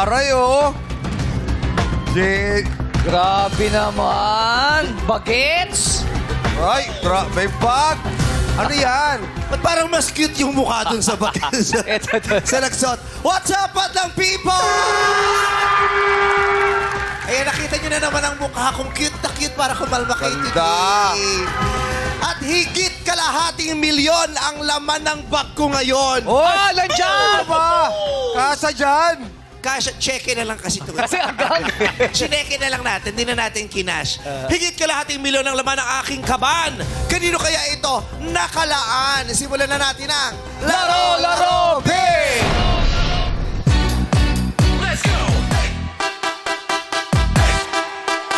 Aray, oh. Grabe naman. Bagets. Ay, may bag. Ano yan? Ba't parang mas cute yung mukha dun sa Ito. sa nagsuot. What's up, Madlang people? Ayan, nakita nyo na naman ang mukha kong cute na cute para kumalma kayo Ganda. today. At higit kalahating milyon ang laman ng bag ko ngayon. Oh, nandiyan. Ba? Kasa dyan. Kasha, check na lang kasi ito. Kasi agad. Chineke na lang natin, hindi na natin kinash. Higit kalahating milyon ang laman ng aking kaban. Kanino kaya ito nakalaan? Simulan na natin ang Laro, Pig! Let's go!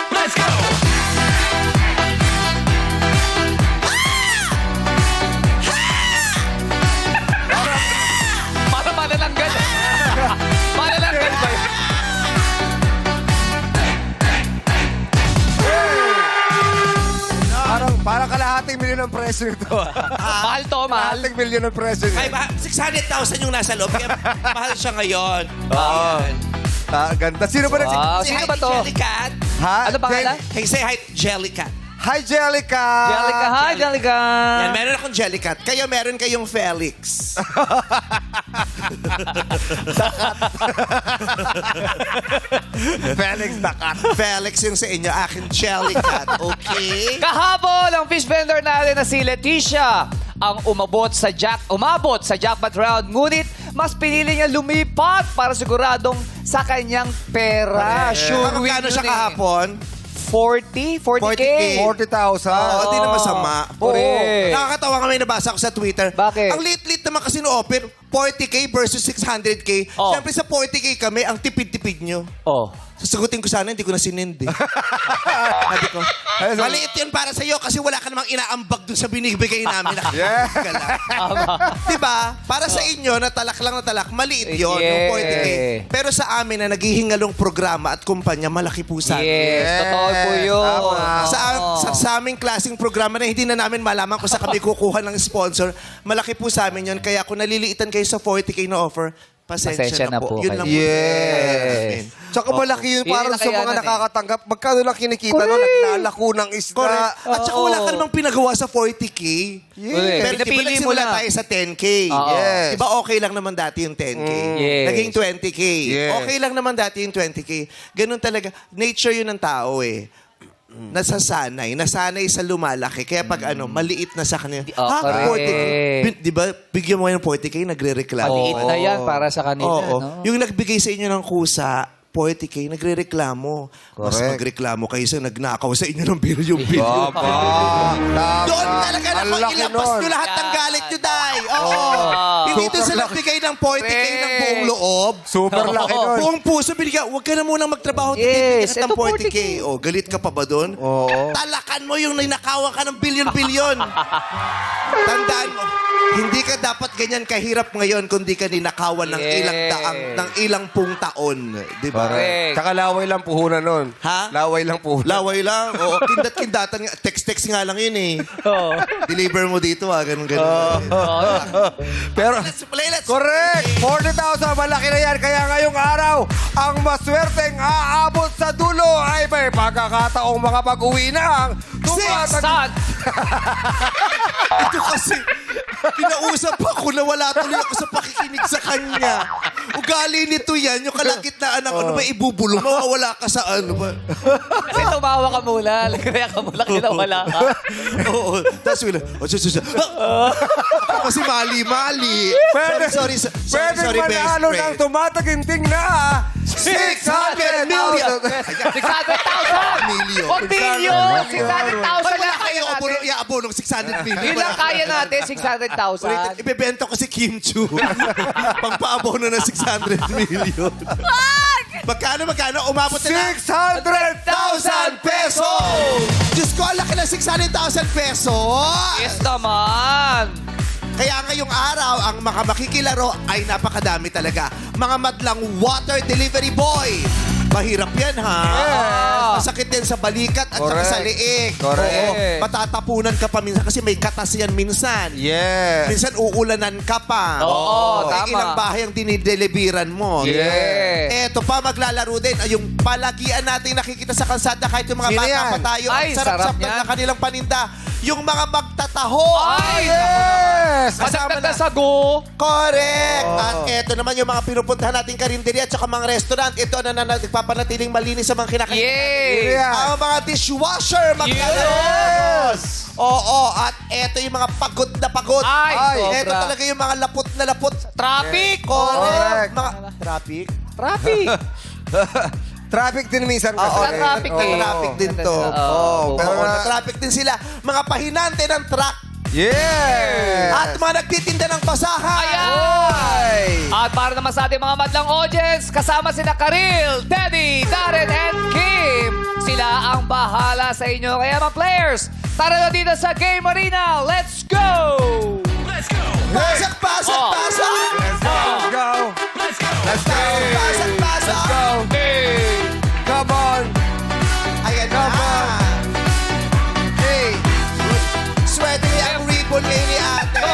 Let's go! Para manalanggan. Manalanggan ba yun? Parang kalahating milyon ang presyo ito. Mahal to, mahal. Kalahating milyon ang presyo Ay, niya. 600,000 yung nasa loob. Kaya mahal siya ngayon. Oo. Ayan. Ganda. Sino ba Wow. Say Sino hi ba to to? Jellycat. Ha? Ano pangalan? Hey, say hi, Jellycat. Hi, Jellica. Jellica, hi, Jellica. Yan, meron akong Jellycat. Kayo, meron kayong Felix. Felix Dakat. Felix yung sa inyo, akin Jellycat. Okay? Kahabol ang fish vendor natin na si Leticia ang umabot sa jackpot round. Ngunit mas pinili niya lumipat para siguradong sa kanyang pera. Sure win Magkano yun siya eh. kahapon? 40? 40K? 40,000. Oo, di na masama. Correct. Nakakatawa nga may nabasa ko sa Twitter. Bakit? Ang lit-lit naman kasi no-offer, 40K versus 600K. Oh. Siyempre sa 40K kami, ang tipid-tipid nyo. Oh. Sasagutin ko sana, hindi ko na sinindi. Sabi ko, maliit yun para sa'yo kasi wala ka namang inaambag dun sa binibigay namin. Yeah. Ka lang. Diba? Para sa inyo, natalak lang natalak, maliit yun, yung 40K. Pero sa amin na naghihingalong programa at kumpanya, malaki po sa amin. Yes, totoo po yun. Tama. Sa aming klaseng programa na hindi na namin malaman kung saan kami kukuha ng sponsor, malaki po sa amin yun. Kaya kung naliliitan kayo sa 40K na offer, pasensya na po. Yun kayo. lang po. Yes. Tsaka malaki yun Yun para yung sa mga nakayanan eh. nakakatanggap. Magkano lang kinikita no? Naglalako ng isda. Correct. At saka wala ka namang pinagawa sa 40K. Correct. Pero di ba Pinapili mo nagsimula lang. tayo sa 10K? Oo. Yes. Di ba okay lang naman dati yung 10K? Yes. Naging 20K. Yes. Okay lang naman dati yung 20K. Ganun talaga. Nature yun ng tao eh. Nasanay sa lumalaki. Kaya pag maliit na sa kanila. correct. 40K. Di ba, bigyan mo ngayon ng 40K, nagre-reklamo. Maliit ka. na yan para sa kanila. Oo. No? Yung nagbigay sa inyo ng kusa, 40K, nagre-reklamo. Mas Correct. magreklamo kayo sa nagnakaw sa inyo ng bilyon-bilyon. Tama. Doon talaga na Ang laki ilabas nun. nyo lahat ng galit nyo, Day. Oo. Hindi doon Super sa laki. nagbigay ng 40K ng buong loob. Super laki nun. Buong puso, binigyan. Huwag ka na munang magtrabaho. Yes, Yes, ng ito 40K. O, galit ka pa ba doon? Oo. Talakan mo yung ninakawan ka ng bilyon-bilyon. Tandaan mo, hindi ka dapat ganyan kahirap ngayon kung di ka ninakawan ng Yes. ilang pung taon. Di ba? Correct. Tsaka laway lang puhunan nun. Ha? Laway lang puhunan. Laway lang. Oo, kindat-kindatan nga. Text-text nga lang yun eh. Oo. Deliver mo dito ganun-ganun. Pero, Let's play, let's correct! 40,000, malaki na yan. Kaya ngayong araw, ang maswerteng aabot sa dulo ay may pagkakataong makapag-uwi na ang Saan? Ito kasi, kinausap ako na wala tuloy ako sa pakikinig sa kanya. Ugali nito yan, yung kalagitnaan ng ano ba, ibubulong, mawawala ka sa ano ba? Kasi tumawa ka muna. Kaya ka muna kinawala ka. Oo. Tapos wala, kasi mali-mali. Sorry, Pwede manalo ng tumataginting na 600 million! 600,000! Million. 1 billion! 600,000 Wala lang kayo kaya natin. iaabonong 600 million. Yun lang kaya natin, 600,000. Ibebenta ko si Kim Chu. Pangpaabono ng 600 million. Magkano? Umabot na ng 600,000 pesos! Diyos ko, ang laki ng 600,000 pesos! Yes naman! Kaya ngayong araw, ang mga makikilaro ay napakadami talaga. Mga madlang water delivery boy, Mahirap yan, ha? Yes. Masakit yan sa balikat at saka Correct. sa liig. Correct. Oo. Matatapunan ka pa minsan kasi may katas yan minsan. Yes. Minsan uulanan ka pa. Oo, Eh, tama. ilang bahay ang dinideliveran mo. Yeah. Eto pa, maglalaro din. Ay, yung palagian natin nakikita sa kalsada kahit yung mga Sino bata yan? pa tayo. Ay, Ang sarap-sarap sarap yan. ng kanilang paninda. Yung mga magtataho. Ay! Yes! Kasama Madagdag na na. sago. Correct! At eto naman yung mga pinupuntahan nating karinderya at saka mga restaurant. Ito na nagpapanatiling malinis sa mga kinakain. Yay! Yeah. Ang mga dishwasher maglalaro. Oo, at eto yung mga pagod na pagod. Ay, Eto sobra. talaga yung mga lapot na lapot. Traffic! Correct. Correct. Mga traffic. Traffic! Traffic din minsan kasi. Oo, traffic may eh. traffic din to. Oo, Pero pero na-traffic din sila. Mga pahinante ng truck. Yes! At mga nagtitinda ng basahan. Ayan! At para naman sa ating mga madlang audience, kasama sina Karil, Teddy, Darren, and Kim. Sila ang bahala sa inyo. Kaya mga players, tara na dito sa Game Arena. Let's go! Let's go. Pasok, pasok, Oh. pasok. Let's go! Let's go. Let's go! Pasok, pasok. Go! Come on! Ayan na. Hey. Swerte niya ang ribbon kayo ni ate.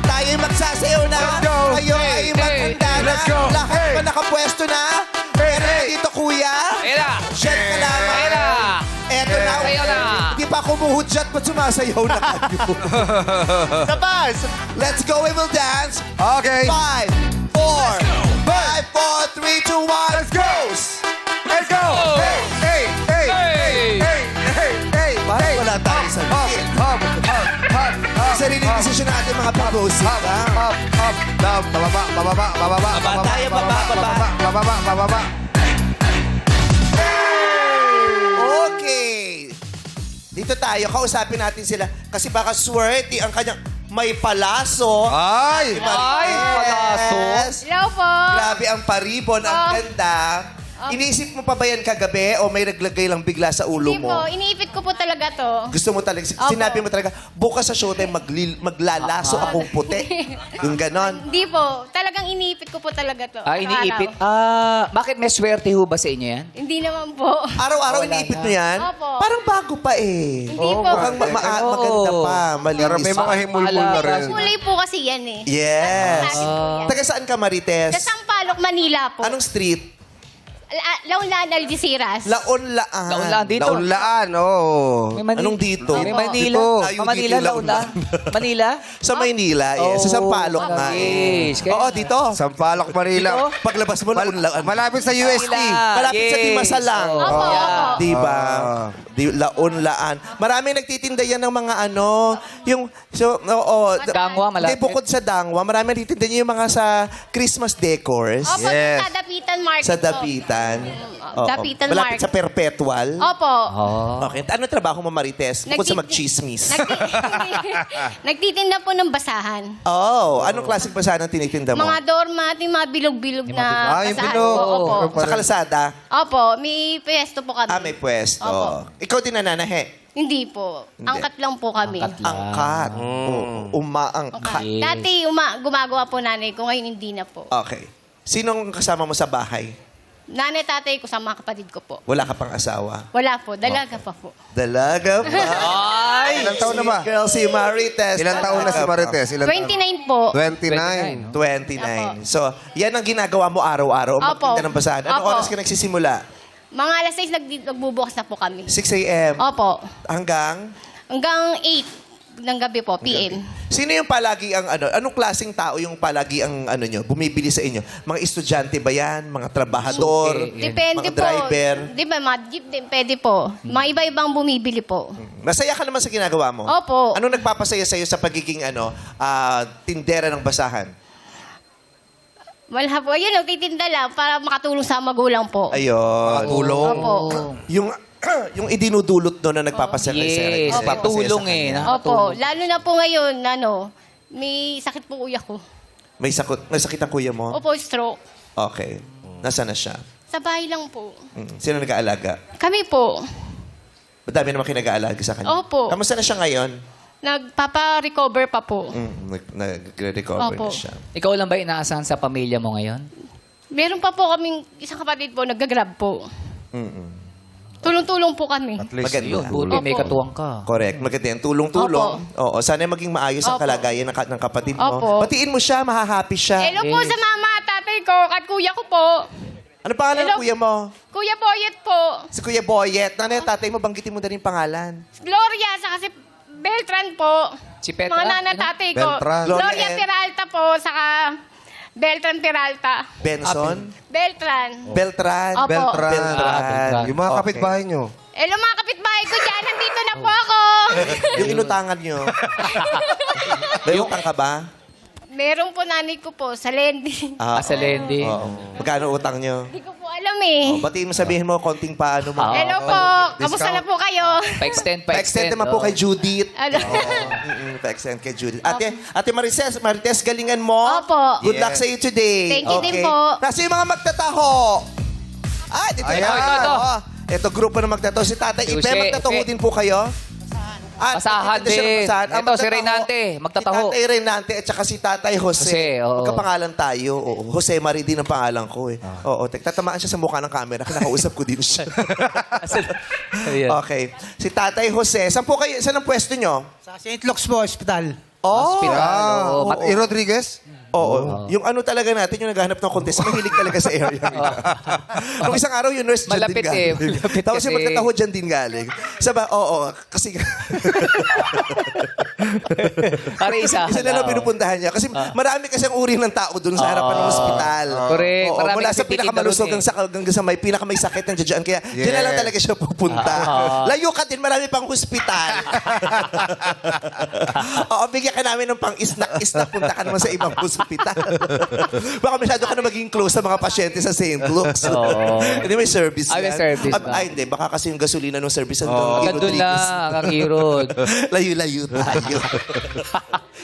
Tayo magsasayaw na. Let's go. Kayo ay maghanda na. Let's go. Lahat Hey. pa nakapwesto na. Hey, Pero hey. dito kuya. Ayan na! Share ka lamang. Ayan na! Eto na. Sayaw na. Hindi pa ako muhudyat pa sumasayaw na kayo. Sabas. Let's go. We will dance. Okay. 5, 4, 5, 4, 3, 2, 1. Let's go! Let's go! Hey! Hey! Hey! Hey! Hey! Hey! Hey! Parang wala tayo sa Hop! Hop! Hop! Hop! Hop! Sariling desisyon natin mga pag-music. Hop! Hop! Hop! Down! Bababa! Bababa! Bababa! Baba tayo, baba, baba. Bababa! Bababa! Okay. Dito tayo, kausapin natin sila. Kasi baka swerte ang kanyang may palaso. Ay! Ay, palaso. Yes. Hello po. Grabe ang paribon, ang ganda. Iniisip mo pa ba yan kagabi o may naglagay lang bigla sa ulo Hindi mo? po, iniipit ko po talaga to. Gusto mo talaga, Opo. sinabi mo talaga, bukas sa showtime maglalaso akong puti. Yung ganon. Hindi po, talagang iniipit ko po talaga to. Ah, iniipit. Araw-araw. Bakit may swerte ho ba sa inyo yan? Hindi naman po. Araw-araw Wala iniipit na. mo yan? Opo. Parang bago pa eh. Hindi po. Mukhang maganda pa, Pero may malinis mga pa. himulmul na rin. Kulay po kasi yan eh. Yes. Sa akin po yan. Taga saan ka, Marites? Sa Sampaloc, Manila po. Anong street? Laulan, Algeciras. Laon-laan. Laon-laan dito. Naunlaan, oo. May Anong dito? May Opo. Manila. Dito. Layo Manila, dito, Laula. Manila? Sa Maynila, yes. Sa Sampaloc Oh, nga eh. yes. Kaya Oo, nga. dito. Sampaloc, Manila. Paglabas mo, laon-laan. Malapit sa UST. Malapit sa Dimasalang. Opo, opo. Diba? Laon-laan. Maraming nagtitinda yan ng mga ano, yung, so, oo. Dangwa, malapit. Hindi, bukod sa Dangwa, maraming nagtitinda yung mga sa Christmas decors. Opo, Yes. sa Dapitan Market Sa po. Dapitan. Oo. Dapitan Malapit Market. sa Perpetual. Opo. Oh. Okay. Ano trabaho mo, Marites? Bukod sa Nagti- mag-chismis. Nagtitinda po ng basahan. Oh, anong klaseng basahan ang tinitinda mo? Mga doormat, yung mga bilog-bilog na Ah, yung basahan bilog. po. Opo. Sa kalsada? Opo, may pwesto po kami. May pwesto. Opo. Ikaw din nananahe? Hindi po. Angkat lang po kami. Angkat lang. Angkat. Umaangkat. Yes. Dati gumagawa po nanay ko, ngayon hindi na po. Okay. Sinong kasama mo sa bahay? Nanay, tatay ko sa mga kapatid ko po. Wala ka pang asawa? Wala po, dalaga pa po. Dalaga pa. Ay! Ilang taon na ba? Girl, si Marites. Ilang taon na si Marites? Ilang taon? 29 po. 29. 29. So, yan ang ginagawa mo araw-araw. Opo. Magtinda ng basahan. Anong Opo. oras ka nagsisimula? Mga alas 6 nagbubukas na po kami. 6 a.m. Opo. Hanggang? Hanggang 8 ng gabi po, PM. Sino yung palagi ang ano? Anong klaseng tao yung palagi ang ano nyo? Bumibili sa inyo? Mga estudyante ba yan? Mga trabahador? Okay. Depende Mga po. driver? Di ba, mga jeep din, pwede po. Mga iba-ibang bumibili po. Masaya ka naman sa ginagawa mo? Opo. Anong nagpapasaya sa'yo sa pagiging tindera ng basahan? Wala po. Ayun, nagtitinda lang para makatulong sa magulang po. Ayun. Tulong. Opo. Yung yung idinudulot doon na nagpapasaya Yes. sa'yo. Nagpapasaya Tulong sa eh. kanya. Opo. Lalo na po ngayon, may sakit po kuya ko. May sakit ang kuya mo? Opo, stroke. Okay. Nasaan na siya? Sa bahay lang po. Sino nag-aalaga? Kami po. Madami naman kinag-aalaga sa kanya. Opo. Kamusta na siya ngayon? Nagpapa-recover pa po. Nag-recover Opo. na siya. Ikaw lang ba inaasahan sa pamilya mo ngayon? Meron pa po kaming isang kapatid po, nag-grab po. Tulong-tulong po kami. At least. Maganda. Yun, buti may Opo. katuwang ka. Correct. Maganda yan. Tulong-tulong. Oo. Sana maging maayos ang Opo. kalagayan ng kapatid mo. Opo. Batiin mo siya, mahahappy siya. Hello po sa mama at tatay ko at kuya ko po. Ano pangalan ng Hello. kuya mo? Kuya Boyet po. Si Kuya Boyet. Nanay, tatay mo, banggitin mo na rin pangalan. Gloria, saka si Beltran po. Si Petra? Mga nanay Ano? tatay ko. Beltran. Gloria Gloria and- Peralta po, saka Beltran Peralta. Benson? Beltran. Beltran? Opo. Beltran. Beltran. Yung mga Okay. kapitbahay nyo. Hello mga kapitbahay ko dyan, nandito na po ako. Yung inutangan nyo. May utang ka ba? Meron po nanay ko po sa lending. Sa Lendi. Oo. Magkano utang nyo? Hindi ko po alam eh. Batiin mo, sabihin mo, konting paano mo. Ah. Hello po, kamusta na po kayo? Pa-extend, Pa-extend naman po Oo. kay Judith. Ano? Pa-extend kay Judith. Ate Marites, galingan mo. Opo. Good luck Yes. sa iyo today. Thank you din po. Nasa yung mga magtataho. Dito Ayan. Ito. Ito, grupo na magtataho. Si Tatay Si Ibe, Jose, magtataho Jose. din po kayo? Basahan dito siya din. basahan. Ito, si magtataho. Reynante, magtataho. Si Tatay Reynante at saka si Tatay Jose. Jose, oo. Magkapangalan tayo. Oo. Jose Marie din ang pangalan ko eh. Oo, tatamaan siya sa mukha ng camera. Kinakausap ko din siya. Ayan. Okay. Si Tatay Jose. Saan po kayo? Saan ang pwesto nyo? Sa St. Luke's po, hospital. Hospital. Ah, oo. E. Rodriguez? Oo. Yung ano talaga natin, yung naghahanap ng contest, mahilig talaga sa area. Nung isang araw, yung nurse dyan Malapit din galing. Malapit Tapos kasi. yung magtataho dyan din galing. Oo. Kasi Para isa. isa na lang pinupuntahan niya. Kasi marami kasi ang uri ng tao dun sa harapan ng ospital. Correct. Oo, Marami mula kasi sa pinakamalusog titinda hanggang sa may pinakamay sakit ng dyan. Kaya dyan na lang Yes. talaga siya pupunta. Layo ka din, marami pang hospital. Oo, bigyan ka namin ng pang isnak, punta ka naman sa ibang hospital. Baka masyado ka na maging close sa mga pasyente sa St. Luke's. Oo. Hindi, may service May yan. service ba? Hindi. Baka kasi yung gasolina ng service Hanggang doon lang, ang irod. Layo-layo tayo.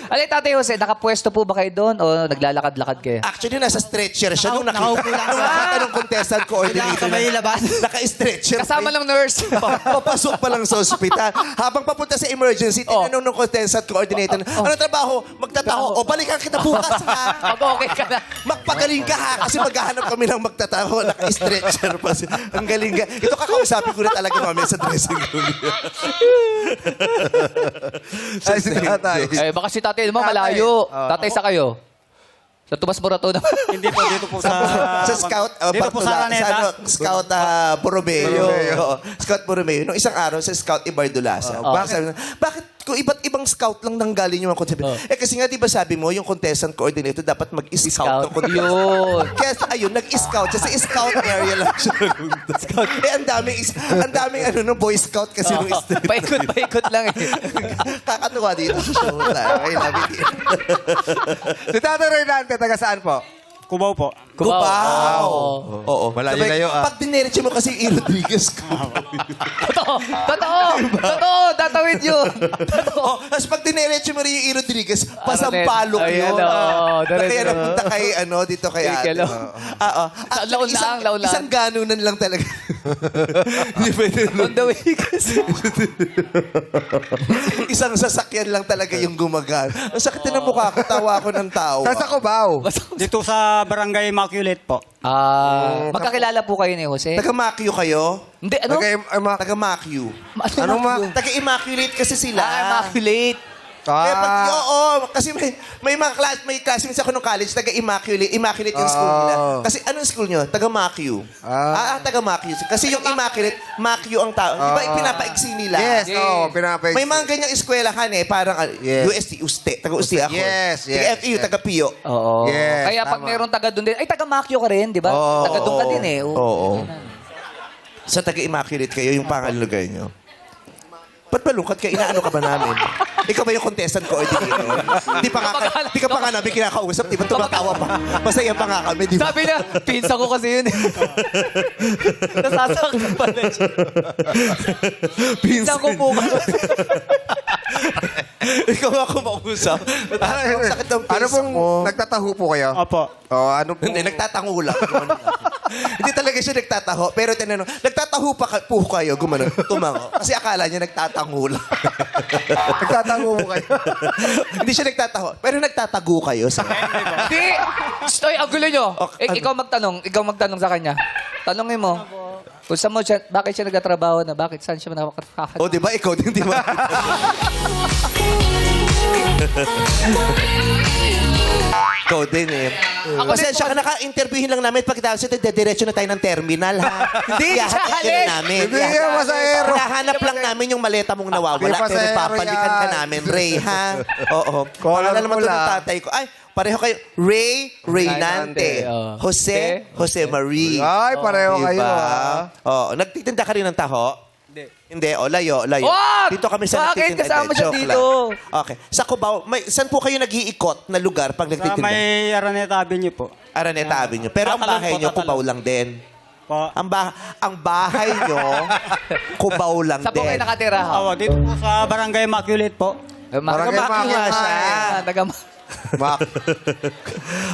Alay, Tatay Jose, nakapwesto po ba kayo doon o naglalakad-lakad kayo? Actually, nasa stretcher siya. Nung Nakaupo lang. nung nakita ng contestant coordinator Sa may labas. naka-stretcher. Kasama ng nurse. Papasok pa lang sa ospital. Habang papunta sa emergency, tinanong ng contestant coordinator, ano trabaho? Magtataho. O, balikan kita bukas, ha? Pag okay ka na. Magpagaling ka, ha? Kasi maghahanap kami ng magtataho. Naka-stretcher pa siya. Ang galing ka. Ito kakausapin ko na talaga mamaya sa dressing room. Ay, si tatay. Eh, baka si tatay naman malayo. Tatay sa kayo. Sa Tomas Morato naman. Hindi po, dito po sa... Sa Scout, Dito po sa Araneta. Scout Borromeo. Oo, Scout Borromeo. Nung isang araw sa Scout Ibardulasa. Bakit kung iba't ibang scout lang nanggaling yung mga concept? Kasi nga, di ba sabi mo, yung contestant coordinator dapat mag-scout ng contestant. Yun. Kaya ayun, nag-scout siya. Sa scout area lang siya. Ang daming Boy Scout kasi nung street. Paikot lang eh. Kakatuwa dito sa show. I love it. Si Tatay Reynante, taga saan po? Cubao po. Cubao. Oo. Malayo-layo, Pag dinerecho mo kasi E. Rodriguez ko. Totoo. Tatawid yun. Oo. Tapos pag dinerecho mo rin yung E. Rodriguez, pasampalok Ayan, yun. oo. Kaya Diretso. napunta kay, dito kay ate. Kelo. Oo. Laon lang. Isang ganunan lang talaga. Hindi pwede On the way kasi. Isang sasakyan lang talaga yung gumagal. Ang sakit na ng mukha ko, tawa ako ng tawa. Saan sa Cubao? Dito sa Barangay Immaculate po. Magkakilala po kayo ni Jose? Taga-Macue kayo? Hindi, ano? Taga-Macue. Anong Taga-Immaculate kasi sila. Immaculate. Kaya pag, kasi may may classmates ako nung college, Immaculate yung school nila. Kasi anong school nyo? Taga-Macue. Taga-Macue. Kasi yung Immaculate, Macue ang tao. Di ba pinapaiksi nila? Yes, pinapaiksi. May mga ganyang eskwelahan parang Yes. UST, taga-UST ako. Yes, yes, Taga-FEU, yes. taga-PIO. Oo. Yes, Kaya pag tama. meron taga doon din, ay taga-Macchio ka rin, di ba? Taga doon ka din eh. Oo. Sa taga-Immaculate kayo, yung pangalan lugar nyo. Ba't malungkot ka? Inaano ka ba namin? Ikaw ba yung contestant coordinator? Di ka pa nga namin kinakausap. Di ba tumatawa pa? Masaya pa nga kami, di ba? Sabi niya, pinsa ko kasi yun eh. Nasasaktan pala siya. Pinsa ko po kasi. Ikaw ako mausap. Ang sakit ng Ano face pong mo. nagtataho po kayo? Opo. Oh, ano po? Hindi, nagtatango lang. Gumanon lang. Hindi talaga siya nagtataho. Pero tinanong, nagtataho po kayo? Gumanon, tumango. Kasi akala niya nagtatango lang. Nagtataho po kayo? Hindi siya nagtataho. Pero nagtatago kayo. Sa... Hindi! Stoy, ang gulo nyo. Ikaw magtanong sa kanya. Tanongin mo. Kung saan mo siya, bakit siya nagtatrabaho na? Bakit saan siya nakakatawa? O, di ba? Ikaw din, di ba? Ikaw din eh. Pasensya ka, naka-interviewin lang namin. Pagkatapos ito, dediretso na tayo ng terminal, ha? Hindi, Ihahatid ka alis. na namin. Hindi yan, masahero. Hinahanap lang namin yung maleta mong nawawala. Hindi, Pero pasahero papalikan ka yan. namin, Ray, ha? Oo. Color Pangalan naman mo to ng lang. tatay ko. Ay, pareho kayo. Ray Reynante. Oh. Jose Marie. Ay, pareho Diba? kayo, ah. Oo. Nagtitinda ka rin ng taho? Hindi, o layo. Wag! Dito kami sa Bakit? nagtitinda. Kasama Hindi, siya joke dito. lang. Okay. Sa Cubao, saan po kayo nag-iikot na lugar pag Sa nagtitinda? may Araneta Avenue po. Araneta Avenue. Pero ang Tatalon bahay po, nyo, tatalon. Cubao lang din. Po. Ang bahay nyo, Cubao lang Sa po kayo din. nakatira, ha? Oo, dito po sa Barangay Immaculate po. Barangay Immaculate Immaculate. siya. Mak.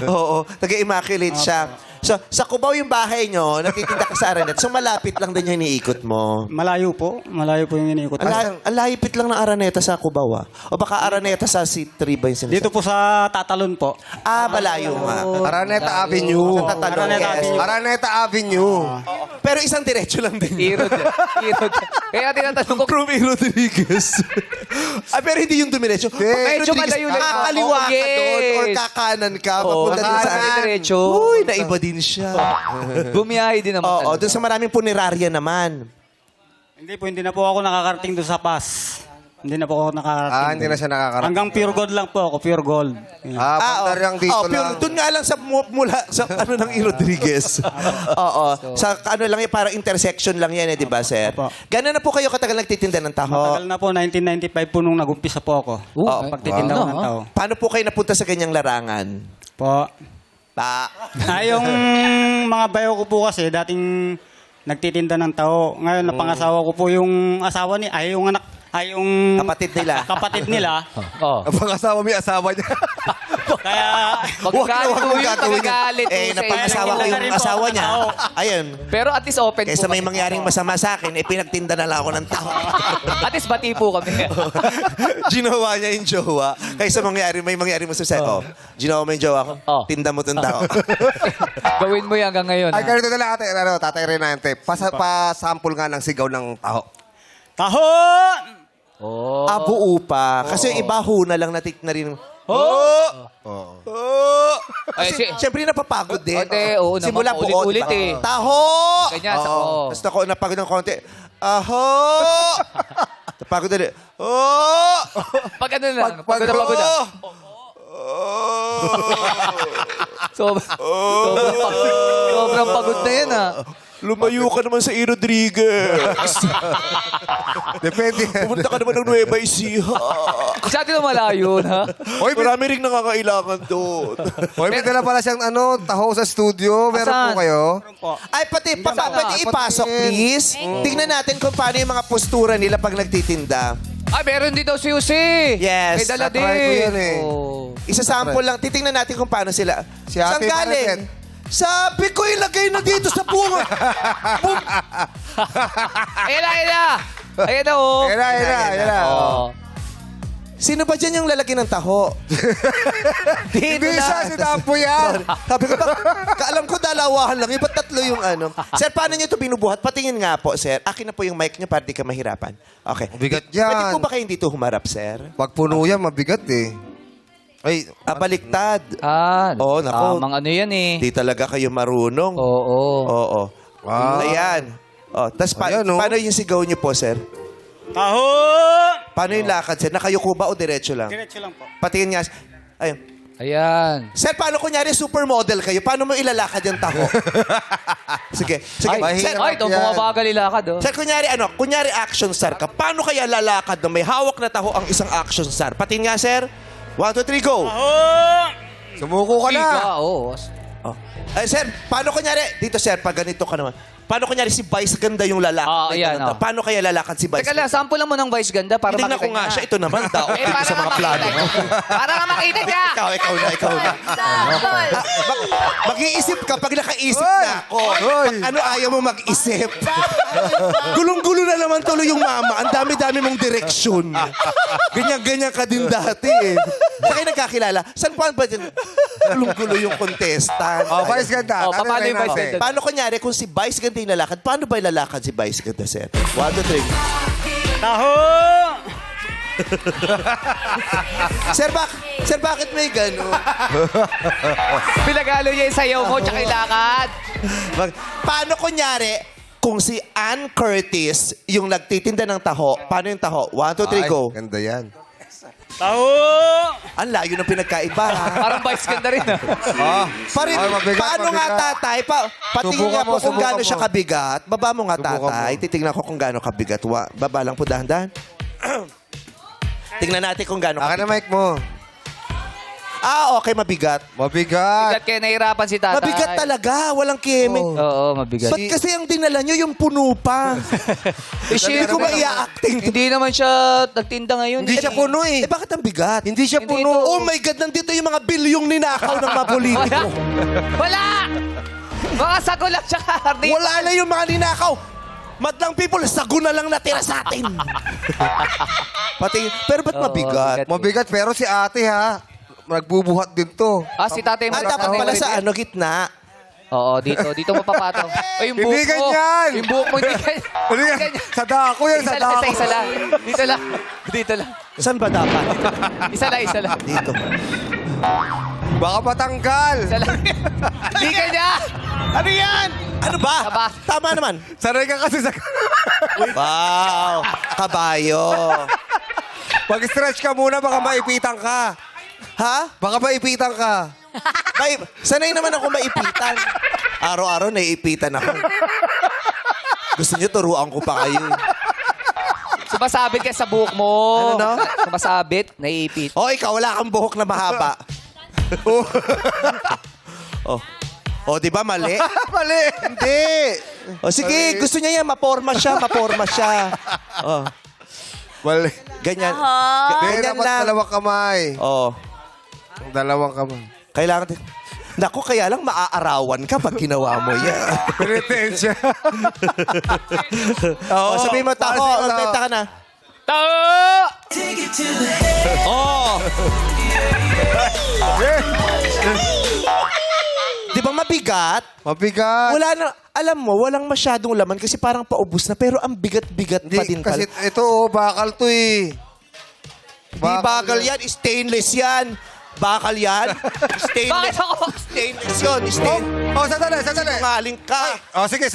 Oo, taga-immaculate siya. So, sa Cubao yung bahay nyo, nagtitinda ka sa Araneta. So, malapit lang din yung iniikot mo. Malayo po. Malayo po yung iniikot. Ang lahipit lang ng Araneta sa Cubao, ah. O baka Araneta sa C3 ba yung sinasabi? Dito po sa Tatalon po. Ah, malayo nga. Araneta Avenue. Sa Tatalon, Araneta yes. Avenue. Araneta Avenue. Pero isang diretso lang din. Irod. Kaya tinatanong ko, Rumi Rodriguez. pero hindi yung dumiretso. Medyo malayo lang. Kakaliwa ka Yes. doon or kakanan ka. Papunta doon sa kakanan. Diretso. Uy, naiba din siya. bumiyahe din naman Oo, talaga. doon sa maraming punerarya naman. Hindi na po ako nakakarating doon sa pass. Hindi na po ako nakakarating. Hindi na siya nakakarating. Hanggang pure gold lang po ako, pure gold. Banda lang dito lang. Doon nga lang sa mula sa ano ng E. Rodriguez. Oo. Sa ano lang yan, parang intersection lang yan eh, di ba, sir? Opo. Gano'n na po kayo katagal nagtitinda ng taho? Matagal na po, 1995 po nung nag-umpisa po ako. Oo. Pagtitinda ko ng tao. Paano po kayo napunta sa ganyang larangan? Po. Yung mga bayo ko po kasi, dating nagtitinda ng tao. Ngayon, napangasawa ko po yung asawa ni, yung anak, yung Kapatid nila. kapatid nila. Oh. Ang pangasawa mo yung asawa niya. Kaya, Magagalit po yun, gagawin yun. magagalit po Eh, sa napangasawa ko inyo. yung asawa niya. Ayun. Pero at least open Kaysa po may kami. mangyaring masama sa akin, eh, pinagtinda na lang ako ng tao. At least bati po kami. Ginawa niya yung jowa. Kaysa may mangyari masama sa oh, ginawa mo yung jowa ko, Oh. tinda mo itong tao. Gawin mo yan hanggang ngayon. Ay, ha? ganito na lang ate. Tatay Renante. Pa-sample nga ng sigaw ng taho. taho! Oh. Buo pa. Kasi yung iba ho na lang natik na rin. Oh! Ay, Kasi, syempre napapagod din. Ate, oo naman. Simula buo, Ulit-ulit diba? eh. Taho! Ganyan, sa- Oo. oo. Tapos ako napagod ng konti. Aho! Napagod ulit. Oh! Pag ano lang, pagod na pagod na. Sobrang pagod na yan, ha? Lumayo ka naman sa E. Rodriguez. Depende. Pumunta ka naman ng Nueva Ecija. Sa atin na malayo, ha? Oy, marami rin nakakailangan doon. Hoy, may dala pala siyang taho sa studio. Meron Asan? po kayo? Ay, pati Sana. ipasok, please. Tingnan natin kung paano yung mga postura nila pag nagtitinda. Ay, meron din daw si Jose. Yes. May dala din. Na-try ko yan eh. Oh. Isa-sample lang. Titingnan natin kung paano sila. Si Ate Saan galing? Bernadette. Sabi ko, ilagay na dito sa bunga. Ayan na, ayan na. Ayan na, oh. Ayan na. Oh. Sino ba dyan yung lalaki ng taho? Hindi siya, si Dampo yan. Sabi ko, kaalam ko dalawahan lang. Iba't tatlo yung ano. Sir, paano nyo ito binubuhat? Patingin nga po, sir. Akin na po yung mic nyo para di ka mahirapan. Okay. Mabigat yan. Pwede po ba kayo dito humarap, sir? Pag puno yan, mabigat eh. Ay, Baliktad. Oo, Oo, nako. Tamang ano yan eh. Di talaga kayo marunong. Oo. Oo. Ah. Ayan. Oh, tas Ayan, oh. paano yung sigaw nyo po, sir? Taho! Paano yung lakad, sir? Nakayuko ba o diretso lang? Diretso lang po. Patingin nga. Ayun. Ayan. Sir, paano kunyari supermodel kayo? Paano mo ilalakad yung taho? Sige. Sige. Ay, Sir, ay, ito yan. bumabagal ilakad, oh. sir, kunyari action star ka. Paano kaya lalakad na may hawak na taho ang isang action star? Patingin nga, sir. 1, 2, 3, go! Taho! sumuko ka na. Siga, oo. Oh. Sir, paano kunyari? Dito, sir, pag ganito ka naman. Paano kunyari si Vice ganda yung lalaki? Oo, yan, Ganda. oh. Paano kaya lalakad si Vice? Teka lang, sample lang mo ng Vice ganda para Tingnan makita ko nga niya. siya. Ito naman, daot Eh, dito para sa mga nga plano. makita niya. Para nga makita niya. Ikaw na. Mag-iisip ka pag nakaisip Hoy! na ako. Hoy! Ano ayaw mo mag-isip? Gulong-gulo na naman tuloy yung mama. Ang dami-dami mong direksyon. Ganyan-ganyan ka din dati eh. Sa kayo nagkakilala, saan pa ba dyan? Gulong-gulo yung contestant. Oh, Vice ganda. Oh, paano yung Vice ganda? Paano kunyari kung si Vice ganda yung lalakad, paano ba yung lalakad si Vice ganda, sir? 1, 2, 3. Taho! Sir, bakit may gano'n? Pinagalo niya yung sayaw mo tsaka yung lakad. Paano kunyari, kung si Ann Curtis yung nagtitinda ng taho, paano yung taho? 1, 2, 3, go. Ganda yan. Taho! Ang layo ng pinagkaiba, ha? Parang Vice ganda rin. Parin, Ay, mabigat, paano nga mabigat. tatay? Patingin Subukan nga mo, po kung subukan gaano mo. siya kabigat. Baba mo nga Subukan tatay. mo. Titingnan ko kung gaano kabigat. Baba lang po dahan-dahan. Tingnan natin kung gaano Akin na kabigat. mic mo. Okay, mabigat. Mabigat. Bigat kaya nahirapan si tatay. Mabigat talaga. Walang keme. Oo, mabigat. Ba't kasi ang dinala nyo yung puno pa? Hindi ko ba i-acting? Hindi naman siya nagtinda ngayon. Hindi siya puno eh. Bakit ang bigat? Hindi siya Hindi puno. ito. Oh my God, nandito yung mga bilyong ninakaw ng mga politiko. Wala! Mga sago lang siya, Hardy. Wala na yung mga ninakaw. Madlang people, sago na lang natira sa atin. Pero ba't mabigat? Mabigat pero si ate ha. Nagbubuhat din to. Si tatay mo. Ah, dapat pala sa gitna. Oo, dito mapapataw. O, yung buhok Hindi mo. ganyan. Yung buhok mo, hindi ganyan. Ano yan? Sa dako yan, sa dako. Isa lang. Dito lang. Dito lang. Saan ba dapat? Isa lang. Dito. Baka matanggal. Isa lang. Hindi ganyan. Ano yan? Ano ba? Aba. Tama naman. Sanay ka kasi sa... Wow. Kabayo. Mag-stretch ka muna, baka maipitan ka. Ha? Baka maipitan ka. Sanay naman ako maipitan. Araw-araw naiipitan ako. Gusto niyo turuan ko pa kayo. Sumasabit ka sa buhok mo. Ano, no? Sumasabit, naiipit. Ikaw wala kang buhok na mahaba. Di ba mali? Mali. Hindi. Sige, gusto niya yan. Maporma siya. Mali. Ganyan. Hindi, Ganyan dapat lang. dalawang kamay. Dalawang kamay. Kailangan din. Naku, kaya lang maaarawan ka pag ginawa mo yan. Penitensya. Sabihin mo, tako, magbenta ka na. Tao! Di ba mabigat? Mabigat. Wala na, alam mo, walang masyadong laman kasi parang paubos na, pero ang bigat-bigat pa din Kasi pala. ito, bakal to eh. Di bakal yan, stainless yan. Bakal yan. Bakit Stainless. ako? Stainless yun. Sandali. Sinungaling ka. Sige.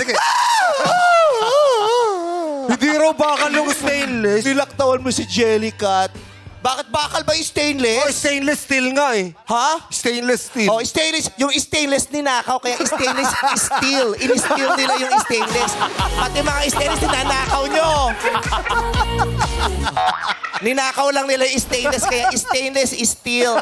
Hindi raw bakal yung stainless. Nilaktawan mo si Jellycat. Bakit bakal ba yung stainless? Stainless steel nga eh. Ha? Stainless steel. Stainless. Yung stainless ninakaw, kaya stainless steel. In-steel nila yung stainless. Pati mga stainless, ninanakaw nyo. Ninakaw lang nila yung stainless, kaya stainless steel.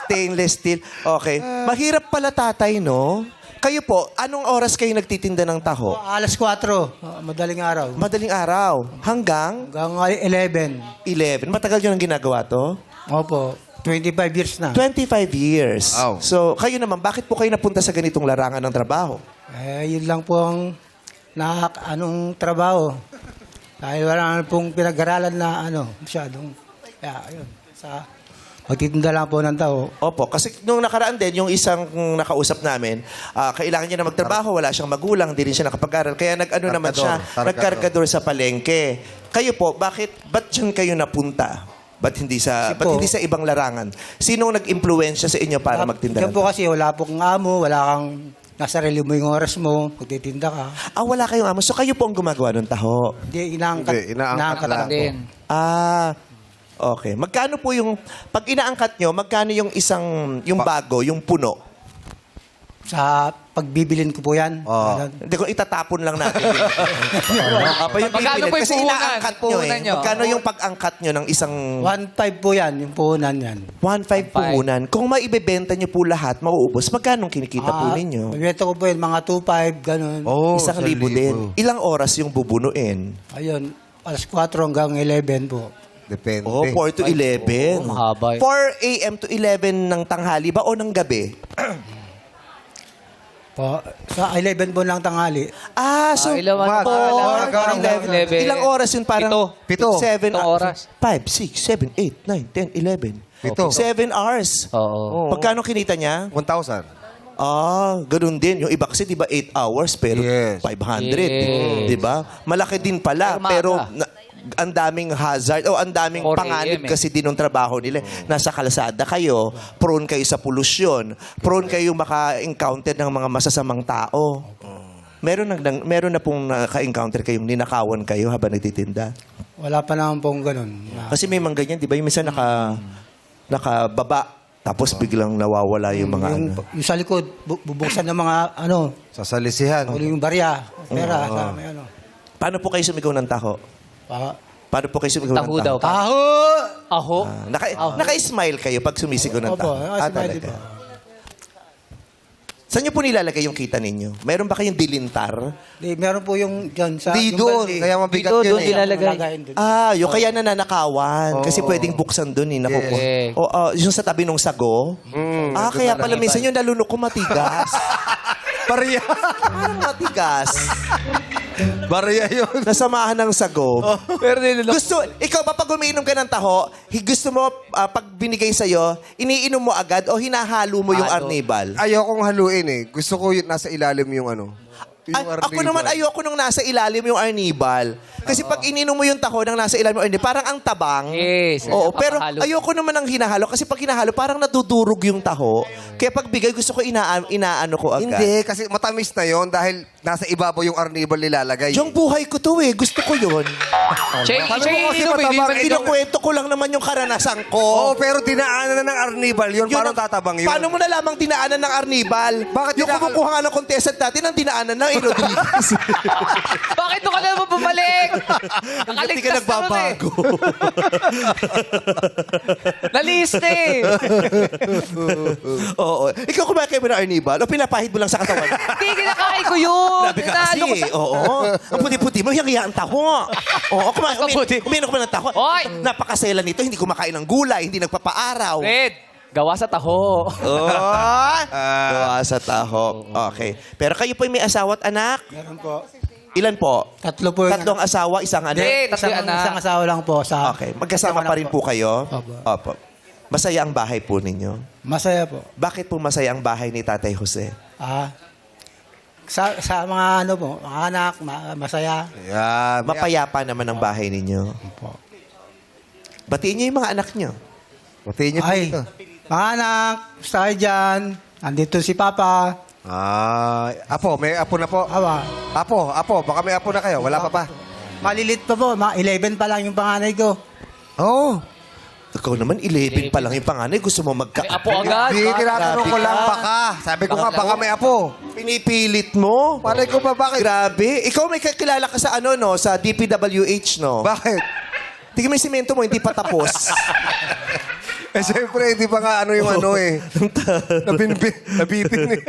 Stainless steel. Okay. Mahirap pala tatay, no? Kayo po, anong oras kayo nagtitinda ng taho? Alas 4, madaling araw. Madaling araw. Hanggang Hanggang 11. 11. Matagal nyo nang ginagawa to? Opo, 25 years na. 25 years. Wow. So, kayo naman, bakit po kayo napunta sa ganitong larangan ng trabaho? Yun lang po ang anong trabaho. Dahil wala na pong pinag-aralan na masyadong. Kaya, ayun. Magtitinda lang po ng tao. Opo, kasi nung nakaraan din, yung isang nakausap namin, kailangan niya na magtrabaho, wala siyang magulang, hindi rin siya nakapag-aral. Kaya naman siya, nagkargador sa palengke. Kayo po, ba't dyan kayo napunta? Ba't hindi sa ibang larangan? Sinong nag-impluwensya sa inyo para magtinda? Ikaw po kasi wala pong amo, wala kang nasarili mo yung oras mo, magtitinda ka. Wala kayong amo. So kayo po ang gumagawa ng taho? Hindi, inaangkat lang po. Din. Okay. Magkano po yung, pag inaangkat nyo, magkano yung bago, yung puno? sa pagbibilin ko po yan. Oh. Ganun. Hindi ko itatapon lang natin. Apa yung Magkano bibilin? po yung Kasi puhunan? inaangkat nyo Puhunan eh. nyo? Magkano yung pag-angkat nyo ng isang 1.5 po yan, yung puhunan yan. 1.5 puhunan? Kung maibebenta nyo po lahat, mauubos, magkano kinikita po ninyo? Pagbeto ko po yun, mga 2.5, ganun. Oh, 1,000 din. Ilang oras yung bubunuin? Ayun, alas 4 hanggang 11 po. Depende. Oh, 4 to 11. Oh, mahaba yun. 4 a.m. to 11 ng tanghali ba o ng gabi? Po, sa 11 po lang tanghali. So, ilang Wag. ano? 4, 11. Ilang oras yun? Parang Pito. 7 Pitong oras. 5, 6, 7, 8, 9, 10, 11. Pito. 7 hours. Oo. Pagkano kinita niya? 1,000. Ganun din. Yung iba kasi, di ba, 8 hours, pero Yes. 500. Yes. Di ba? Malaki din pala. Umaga. Pero ang daming hazard, o ang daming 4 panganib AM eh. kasi din ng trabaho nila. Nasa kalsada kayo, prone kayo sa polusyon, prone kayo maka-encounter ng mga masasamang tao. Meron na pong naka-encounter kayong ninakawan kayo habang nagtitinda? Wala pa naman pong ganun. Kasi may mga ganyan, di ba? Yung minsan nakababa, tapos biglang nawawala yung mga Yung sa likod, bubuksan ng mga Sa salisihan. ulo yung barya, pera, sa may Paano po kayo sumigaw ng taho? Paano po kayo sumigaw Taho ng daw. taho? Taho! Aho. Naka-smile kayo pag sumisigaw ng Opo, taho? smile Talaga. po. Saan niyo po nilalagay yung kita ninyo? Meron ba kayong dilintar? Di, meron po yung dyan sa... Di yung doon. balde. Kaya mabigat Dito, yun doon eh. nilalagay. Lalagayin doon. Yung kaya nananakawan. Kasi pwedeng buksan doon eh. Nakukuha. Yes. Yung sa tabi ng sago. Kaya pala minsan yung nalunok ko matigas. Barya. Parang matigas. Barya yun. Nasamahan ng sago. Pero nilulok. Ikaw ba pag umiinom ka ng taho, gusto mo, pag binigay sa'yo, iniinom mo agad o hinahalo mo yung Halo. arnibal? Ayokong haluin eh. Gusto ko yun nasa ilalim yung ano. Ako naman ayoko nung nasa ilalim yung arnibal. Kasi pag ininom mo yung taho nang nasa ilalim yung arnibal, parang ang tabang. Yes. Oo, pero Papahalo. ayoko naman ng hinahalo. Kasi pag hinahalo, parang nadudurog yung taho. Kaya pag bigay, gusto ko inaano ko agad. Hindi, kasi matamis na yon dahil nasa ibabaw yung arnibal nilalagay. Yung buhay ko to eh. Gusto ko yun. Siya Sabi mo kasi matabang, Kinukwento ko lang naman yung karanasan ko. Oo, pero dinaanan na ng arnibal yun. Yun Parang ang- tatabang yun. Paano mo nalamang dinaanan ng arnibal? Bakit yung kumukuha nga ng contestant natin ang dinaanan ng Rodriguez? Bakit doon ka na naman bumalik? Hindi ka Nakaligtas na nun eh. nagbabago. Naliste eh. Oo. Ikaw kumakain mo ng arnibal o pinapahid mo lang sa katawan? Hindi, kinakain ko yun. Grabe ka kasi. Inaano ko sa- Oo. Ang puti-puti mo, hiyang-hiya ang taho. Oo, uminom ko ng taho. Hoy! Napakasela nito, hindi kumakain ng gulay, hindi nagpapaaraw. Red, gawa sa taho. Oh, gawa sa taho. Okay. Pero kayo po may asawa at anak? Meron po. Ilan po? Tatlo po yung... Tatlong asawa, isang anak? Hindi, tatlo Isang, anak. isang asawa lang po sa... Okay. Magkasama isang pa anak rin po kayo? Opo. Opo. Masaya ang bahay po ninyo? Masaya po. Bakit po masaya ang bahay ni Tatay Jose? Sa mga ano po, mga anak, masaya. Yan. Mapayapa naman ang bahay ninyo. Po. Batiin niyo yung mga anak niyo. Batiin niyo po Ay, ito. mga anak, gusto kayo dyan. Andito si Papa. Apo, may apo na po. Awa. Apo, baka may apo na kayo. Wala pa pa. Malilit pa po, mga 11 pa lang yung panganay ko. Oo. Ikaw naman, 11 pa lang yung panganay. Gusto mo magka... May apo agad. Hindi, tinatanong ko Grabe lang ka. baka. Sabi ko nga, baka may apo. Pinipilit mo? Palay ko ba, bakit? Grabe. Ikaw may kakilala ka sa ano, no? Sa DPWH, no? Bakit? Tingnan mo yung simento mo, hindi pa tapos. Eh, siyempre, hindi pa nga ano yung ano eh. Nabitin eh.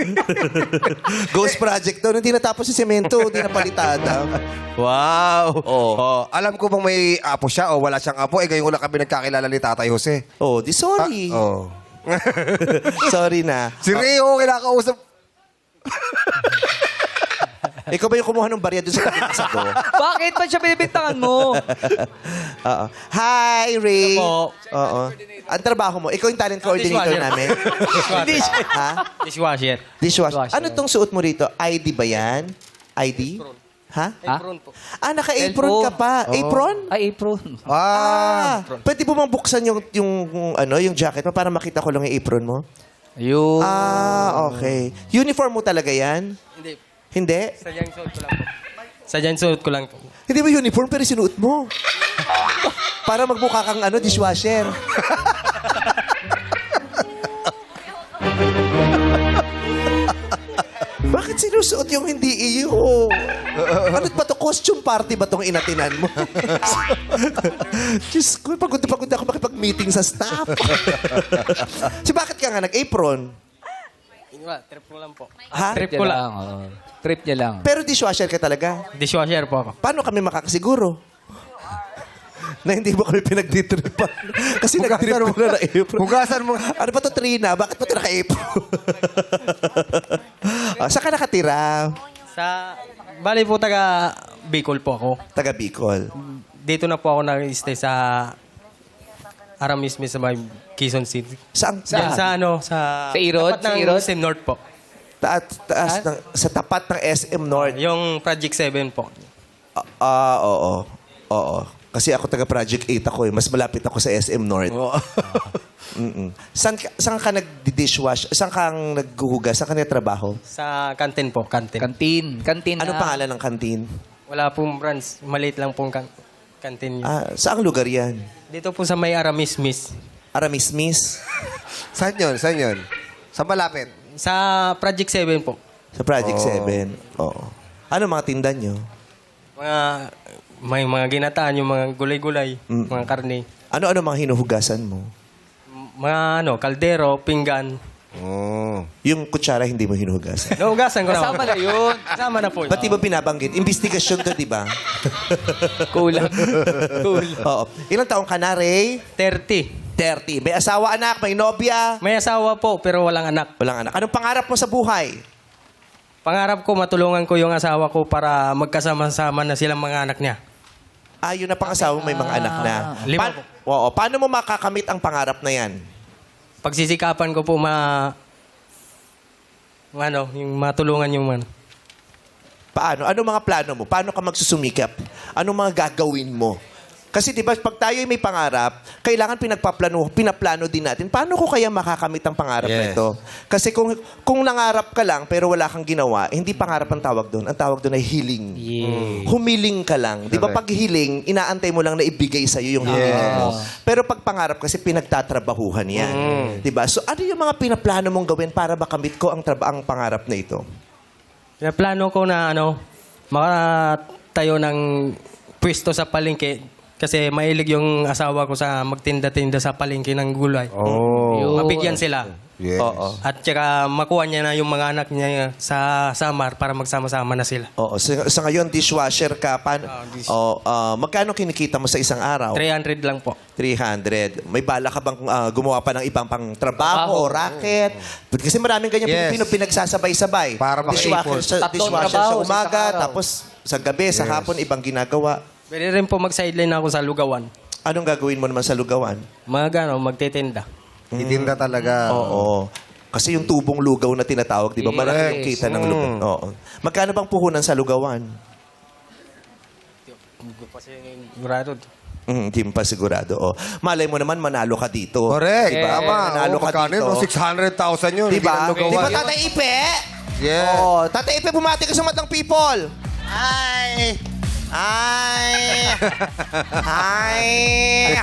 Ghost project to. Hindi natapos yung simento, hindi napalitada. Wow. Oh. Alam ko bang may apo siya o wala siyang apo, eh ngayon lang kami nagkakilala ni Tatay Jose. Oh, di sorry. Oh. Sorry na. Si Rio, kinakausap. Ikaw ba yung kumuha ng barya doon sa kabinasa ko? Bakit ba siya binibintangan mo? Oo. Hi, Ray. Opo. Oo. Ang trabaho mo, ikaw yung talent coordinator namin. Hindi siya. Ha? Dishwasher. Dishwasher. Dishwasher. Ano tong suot mo rito? ID ba yan? ID? Ha? Apron po. Naka-apron ka pa. Apron? Ay, apron. Pwede mo bang buksan yung jacket mo para makita ko lang yung apron mo? Ayun. Okay. Uniform mo talaga yan? Hindi. Hindi? Sadyang suot ko lang po. Hindi ba uniform pero sinuot mo? Para magmukha kang dishwasher. sinusuot yung hindi iyo. Ano ba to? Costume party ba tong inatinan mo? Diyos ko, pagod na pagod ako makipag-meeting sa staff. Bakit ka nga nag-apron? Trip ko lang po. Ha? Trip Niya ko lang. lang. Oo. Trip niya lang. Pero dishwasher ka talaga. Dishwasher po ako. Paano kami makakasiguro? Na hindi mo kami pinagditripan. Kasi nag-trip ko na apron. Hugasan mo. Ano ba to, Trina? Bakit mo ito naka-apron? Saan ka nakatira? Bali po taga Bicol po ako. Taga Bicol. Dito na po ako nag-stay sa Aramismis sa may Quezon City. Saan? Yan, sa ano? Sa Sa Irod? tapat Sa ng Irod? SM North po. Sa tapat ng SM North. Yung Project 7 po. Oo. Oo. Kasi ako taga Project 8 ako eh. Mas malapit ako sa SM North. Saan ka nag-dishwash? Saan kang naghuhugas? Saan ka nagtrabaho? Sa kantin po. Kantin. Kantin Anong na. pangalan ng kantin? Wala pong branch. Maliit lang pong kantin yun. Saang lugar yan? Dito po sa may Aramismis. Aramismis? Saan yun? Saan yun? Sa malapit? Sa Project 7 po. Sa Project 7. Oo. Ano mga tinda nyo? May mga ginataan, yung mga gulay-gulay, mga karne. Ano-ano mga hinuhugasan mo? Mga kaldero, pinggan. Yung kutsara hindi mo hinuhugasan. Naugasan ko na. Kasama na yun. Kasama na po. Ba't di ba binabanggit? Investigasyon to, di ba? Kulang. Cool. Oo. Ilang taong ka na, Ray? 30. 30. May asawa, anak, may nobya. May asawa po, pero walang anak. Walang anak. Anong pangarap mo sa buhay? Pangarap ko, matulungan ko yung asawa ko para magkasama-sama na silang mga anak niya. Yun na pang-asawa, may mga anak na. 5 po. Oo. Paano mo makakamit ang pangarap na yan? Pagsisikapan ko po yung matulungan yung Paano? Ano mga plano mo? Paano ka magsusumikap? Anong mga gagawin mo? Kasi di ba, pag tayo may pangarap, kailangan pinaplano din natin. Paano ko kaya makakamit ang pangarap na ito? Kasi kung nangarap ka lang pero wala kang ginawa, hindi pangarap ang tawag doon. Ang tawag doon ay hiling. Humiling ka lang. Di ba pag hiling, inaantay mo lang na ibigay sa'yo yung hiling mo. Pero pag pangarap kasi pinagtatrabahuhan yan. Di ba? So ano yung mga pinaplano mong gawin para makamit ko ang pangarap na ito? Plano ko na makatayo ng pwesto sa palengke. Kasi mahilig yung asawa ko sa magtinda-tinda sa palengke ng gulay. Mabigyan sila. Yes. Oo. At saka makuha niya na yung mga anak niya sa Samar para magsama-sama na sila. Oo. Sa ngayon, dishwasher ka. Magkano kinikita mo sa isang araw? 300 lang po. 300. May bala ka bang gumawa pa ng ibang pang trabaho o racket? Kasi maraming ganyan Pilipino pinagsasabay-sabay. Para makaipon. Tatlong Dishwasher sa trabaho sa umaga, isang araw. tapos sa gabi, sa hapon, ibang ginagawa. Pwede rin po mag-sideline ako sa Lugawan. Anong gagawin mo naman sa lugawan? Magtitinda. Titinda talaga. Oo. Kasi yung tubong lugaw na tinatawag, di ba? Malaki yung kita ng lugaw. Oo. Magkano bang puhunan sa lugawan? Hindi pa sigurado. Oh. Malay mo naman, manalo ka dito. Correct. Tama. Manalo ka Magkano dito. yun? 600,000 yun. Di ba? Hindi Di ba, na lugawan. Tatay Ipe? Yes. Oo. Tatay Ipe, bumati ka sa matang people. Hi! Hi! Hi!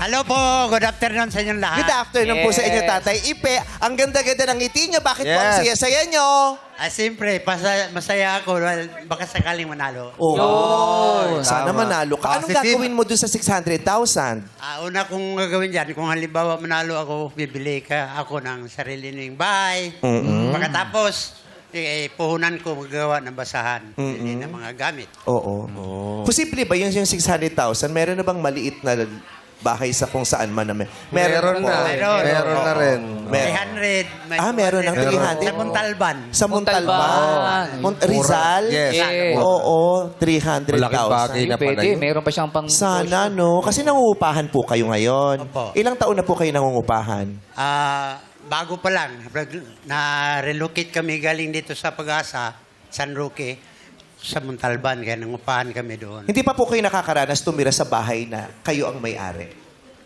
Hello po, good afternoon sa inyong lahat. Good afternoon po sa inyo, Tatay Ipe. Ang ganda-ganda ng ngiti nyo. Bakit po ang Yes. saya-saya nyo? Siyempre, masaya ako. Baka sakaling manalo. Oo. Sana Tama. manalo ka. Anong Positive. gagawin mo dun sa 600,000? Una kong gagawin dyan, kung halimbawa manalo ako, bibili ka ako ng sarili ng bahay. Pagkatapos, puhunan ko magawa ng basahan. Bili ng mga gamit. Oo. Posible ba yung 600,000? Meron na bang maliit na bahay sa kung saan man na Meron po. na. Meron. Meron na rin. 300. may Meron ng 300? Sa Montalban. Sa Montalban. Rizal? Yes. Yes. Oo, 300,000. Malaking bagay na pala Pwede, yun. meron pa siyang pang... Sana, no? Kasi nangungupahan po kayo ngayon. Opo. Ilang taon na po kayo nangungupahan? Bago pa lang, na-relocate kami galing dito sa Pag-asa, San Roque, sa Montalban, kaya nangupahan kami doon. Hindi pa po kayo nakakaranas tumira sa bahay na kayo ang may-ari?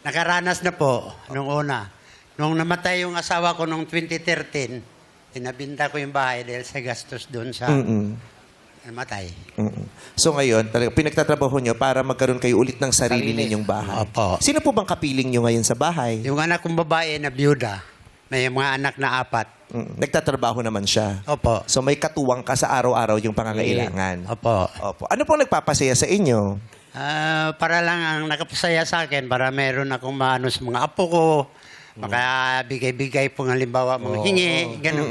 Nakaranas na po nung una. Nung namatay yung asawa ko noong 2013, tinabinta ko yung bahay dahil sa gastos doon sa namatay. So ngayon, talaga, pinagtatrabaho nyo para magkaroon kayo ulit ng sarili ninyong bahay. Opo. Sino po bang kapiling nyo ngayon sa bahay? Yung anak kong babae na byuda, may mga anak na 4. Nagtatrabaho naman siya. Opo. So may katuwang ka sa araw-araw yung pangangailangan. Opo. Opo. Ano pong nagpapasaya sa inyo? Para lang ang nakapasaya sa akin, para meron akong maano sa mga apo ko, makabigay-bigay po ng halimbawa mga hingi, gano'n.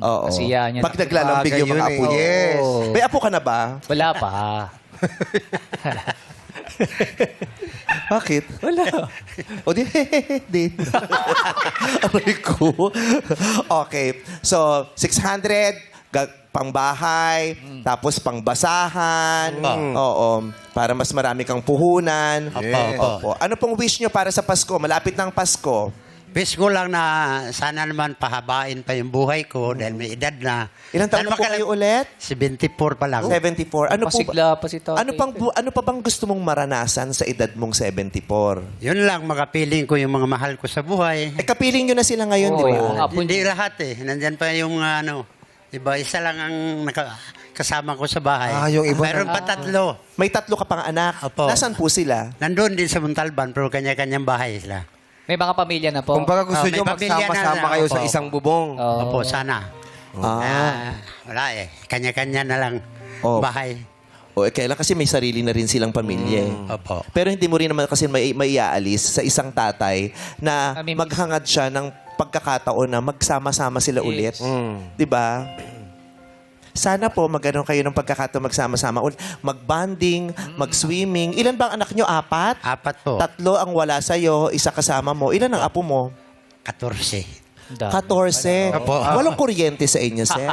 Oo. Kasiyahan niya. Pag naglalambing yung mga apo niyo. Yes. May apo ka na ba? Wala pa. Bakit? Wala. O di, din. Aray ko. Okay. So, 600, pangbahay, tapos pangbasahan. Oo. Para mas marami kang puhunan. Opo. Ano pong wish nyo para sa Pasko? Malapit ng Pasko. Wish ko lang na sana naman pahabain pa yung buhay ko dahil may edad na. Ilang taon na po kayo ulit? 74 pa lang. 74. Ano po Pasigla pa si tatay. ano pa bang gusto mong maranasan sa edad mong 74? Yun lang, makapiling ko yung mga mahal ko sa buhay. Eh, kapiling nyo na sila ngayon, di ba? yung mga apo Hindi lahat eh. Nandyan pa yung diba, isa lang ang kasama ko sa bahay. Yung iba Mayroon pa 3. May 3 ka pang anak. Opo. Nasaan po sila? Nandun din sa Montalban, pero kanya-kanyang bahay sila. May mga pamilya na po. Kumbaga gusto may nyo pamilya na magsama-sama na. kayo Opo. sa isang bubong. Opo, sana. Wala eh. Kanya-kanya na lang Oh. bahay. O, kailan kasi may sarili na rin silang pamilya. Opo. Pero hindi mo rin naman kasi may iaalis sa isang tatay na Kami- maghangad siya ng pagkakataon na magsama-sama sila ulit. Di ba? Sana po maganoon kayo ng pagkakataon magsama-sama ulit. Mag-bonding, mag-swimming. Ilan ba ang anak nyo? 4? 4 po. 3 ang wala sa'yo, isa kasama mo. Ilan ang apo mo? 14. 14. Opo. Walang kuryente sa inyo, sir.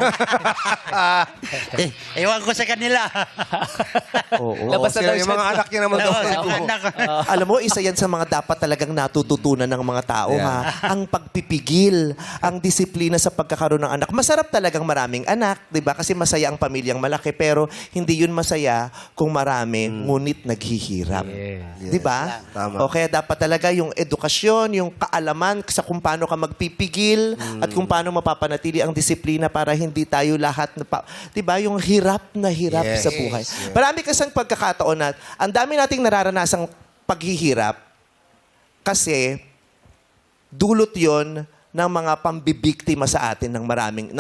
Ewan ko sa kanila. Oo. Labas na daw Yung siya. mga anak niya naman daw. Anak ko. Alam mo, isa yan sa mga dapat talagang natututunan ng mga tao, ha? Ang pagpipigil, ang disiplina sa pagkakaroon ng anak. Masarap talagang maraming anak, di ba? Kasi masaya ang pamilyang malaki, pero hindi yun masaya kung marami, ngunit naghihirap. Di ba? Tama. O kaya dapat talaga yung edukasyon, yung kaalaman sa kung paano ka magpipigil at kung paano mapapanatili ang disiplina para hindi tayo lahat, di ba? Yung hirap na hirap sa buhay. Marami kasang pagkakataon na ang dami nating nararanasang paghihirap kasi dulot yon ng mga pambibiktima sa atin ng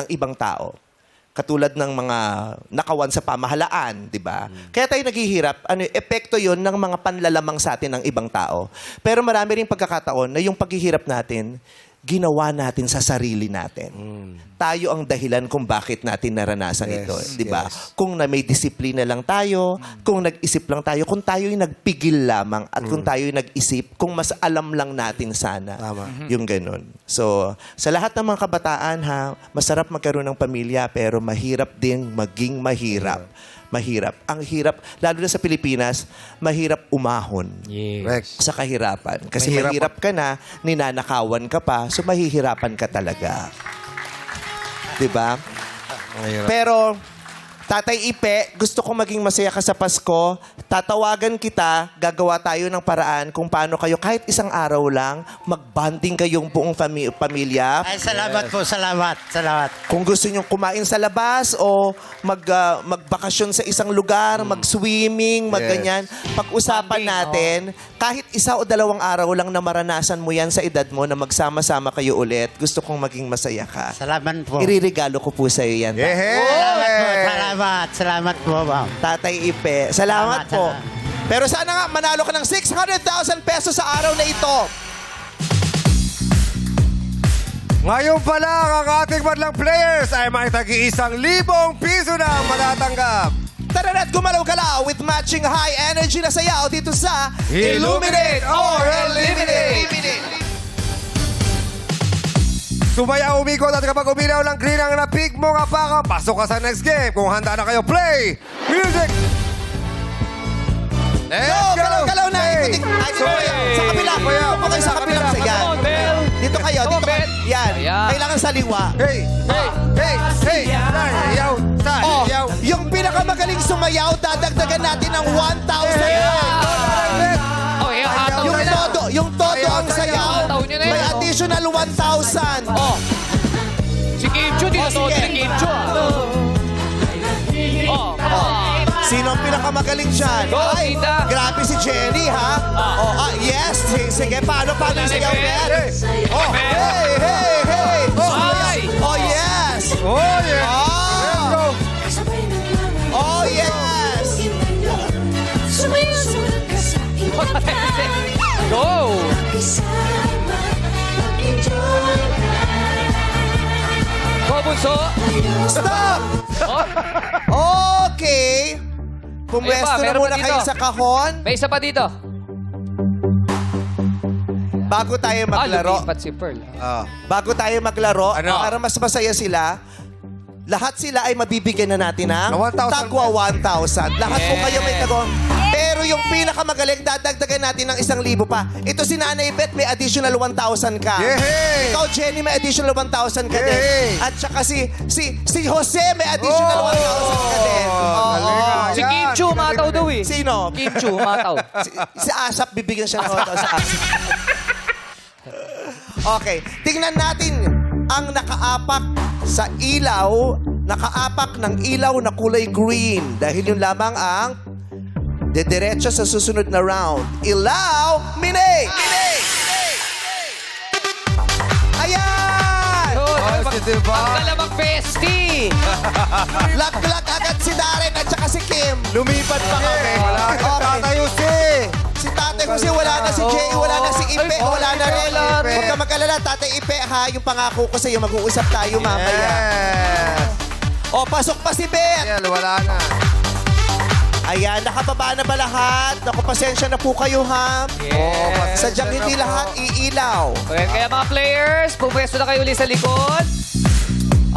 ibang tao. Katulad ng mga nakawan sa pamahalaan, di ba? Kaya tayo naghihirap, epekto yon ng mga panlalamang sa atin ng ibang tao. Pero marami rin pagkakataon na yung paghihirap natin, ginawa natin sa sarili natin. Tayo ang dahilan kung bakit natin naranasan ito. Di ba? Kung may disiplina lang tayo, kung nag-isip lang tayo, kung tayo'y nagpigil lamang, at kung tayo'y nag-isip, kung mas alam lang natin sana. Yung ganun. So, sa lahat ng mga kabataan, masarap magkaroon ng pamilya, pero mahirap din maging mahirap. Mahirap. Ang hirap, lalo na sa Pilipinas, mahirap umahon Correct. sa kahirapan. Kasi Mahirap mahirap ka na, ninanakawan ka pa, so mahihirapan ka talaga. Diba? Pero, Tatay Ipe, gusto kong maging masaya ka sa Pasko. Tatawagan kita, gagawa tayo ng paraan kung paano kayo, kahit isang araw lang, mag-bonding kayong buong pamilya. Ay, salamat po. Salamat. Kung gusto nyo kumain sa labas o magbakasyon sa isang lugar, mag-swimming, mag-ganyan, pag-usapan natin, kahit 1 o 2 araw lang na maranasan mo yan sa edad mo na magsama-sama kayo ulit, gusto kong maging masaya ka. Salamat po. Iririgalo ko po sa iyo yan. Salamat po, ma'am. Tatay Ipe, salamat po. Salamat. Pero sana nga, manalo ka ng 600,000 pesos sa araw na ito. Ngayon pa lang, ang ating madlang players ay may tagi-1,000 piso na ang matatanggap. Tara na't gumalaw-galaw with matching high energy na sayaw dito sa Illuminate or Eliminate! Sumaya umikot at kapag uminaw ng green ang napig mo nga pa, pasok ka sa next game. Kung handa na kayo, play! Music! Let's go! Galaw-galaw na. Hey! Ikutin. Sa kabila. Sumayaw. Dito po kayo sa kabila. Sa Yan. Come on, Bel. Dito kayo. Come on, Dito kayo. Bel. Yan. Ayan. Kailangan saliwa. Hey! Hey! Hey! Hey! Sayaw! Oh, Sayaw! yung pinakamagaling sumayaw, dadagdagan natin ng 1,000. Oh, yung hataw Yung nila. todo, ang sayaw. Hataw nyo na yun. May additional 1,000. Oh. Si Kim Chu, dito Oh, sige. ni Kim Chu. Sino ang pinakamagaling dyan? Go, Ay, tita. grabe si Jenny, ha? Yes. Sige, paano yung sayaw, Ben? Oh, hey! Oh, Ay! Oh, yeah. Let's go. Oh, yes! Go! Go, Bunso! Stop! Okay. Pumwesto na meron pa muna dito. kayo sa kahon May isa pa dito. bago tayo maglaro. Lumipat si Pearl. Bago tayo maglaro, Ano? para mas masaya sila, lahat sila ay mabibigyan na natin ng Na 1,000 tagwa 1,000. Lahat po kayo may tagwa. Pero yung pinakamagaling, dadagdagan natin ng 1,000 pa. Ito si Nanay Beth, may additional 1,000 ka. Yehey! Ikaw, Jenny, may additional 1,000 ka din. Yehey! At saka si Jose, may additional 1,000 ka din. galing ah. Si Yan. Kim Chu, mataw daw eh. Sino? Kim Chu, mataw. Si Asap, bibigyan siya ng 1,000. Okay, tingnan natin ang nakaapak sa ilaw, nakaapak ng ilaw na kulay green. Dahil yun lamang ang dediretso sa susunod na round. Ilaw, Mine! Ayan! Yun, si Diba? Pagkalamang Festi! Lag-lag agad si Darren at saka si Kim. Lumipat pa kami. Wala kang Okay. tatayo si. Si Tate Jose, wala na si Jay, wala na si Ipe, wala na rin. wala rin. Huwag ka mag-alala, Tate Ipe, ha? Yung pangako ko sa'yo, mag-uusap tayo mamaya. Yes. O, pasok pa si Beth. Ayan, wala na. Ayan, nakababa na ba lahat? Naku, pasensya na po kayo, ha? Yes. Sadyang hindi lahat iilaw. Okay, kaya mga players, pumwesto na kayo ulit sa likod.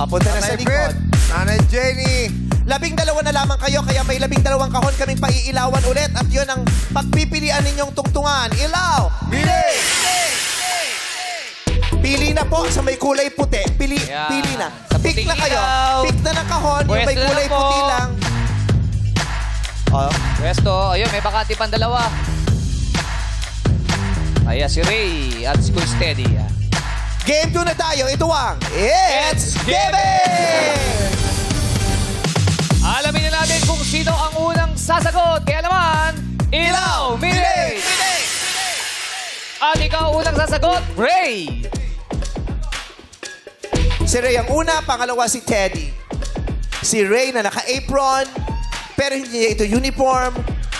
Punta na sa Nanay Beth, likod. Nanay Jenny. 12 na lamang kayo, kaya may 12 kahon kaming paiilawan ulit. At yun ang pagpipilian ninyong tungtungan. Ilaw! Mine! Pili na po sa may kulay puti. Pili na. Sa Pick puting na kayo. ilaw. Pick na ng kahon. Yung may Pwesto na kulay po. puti lang. Oh. Pwesto, ayun, may bakante pang dalawa. Ayan, si Ray at si Kuy Steady. Game 2 na tayo. Ito ang It's Giving! Alamin na natin kung sino ang unang sasagot. Kaya naman, Ilaw, Mine! At ikaw unang sasagot, Ray! Si Ray ang una, pangalawa si Teddy. Si Ray na naka-apron, pero hindi niya ito uniform.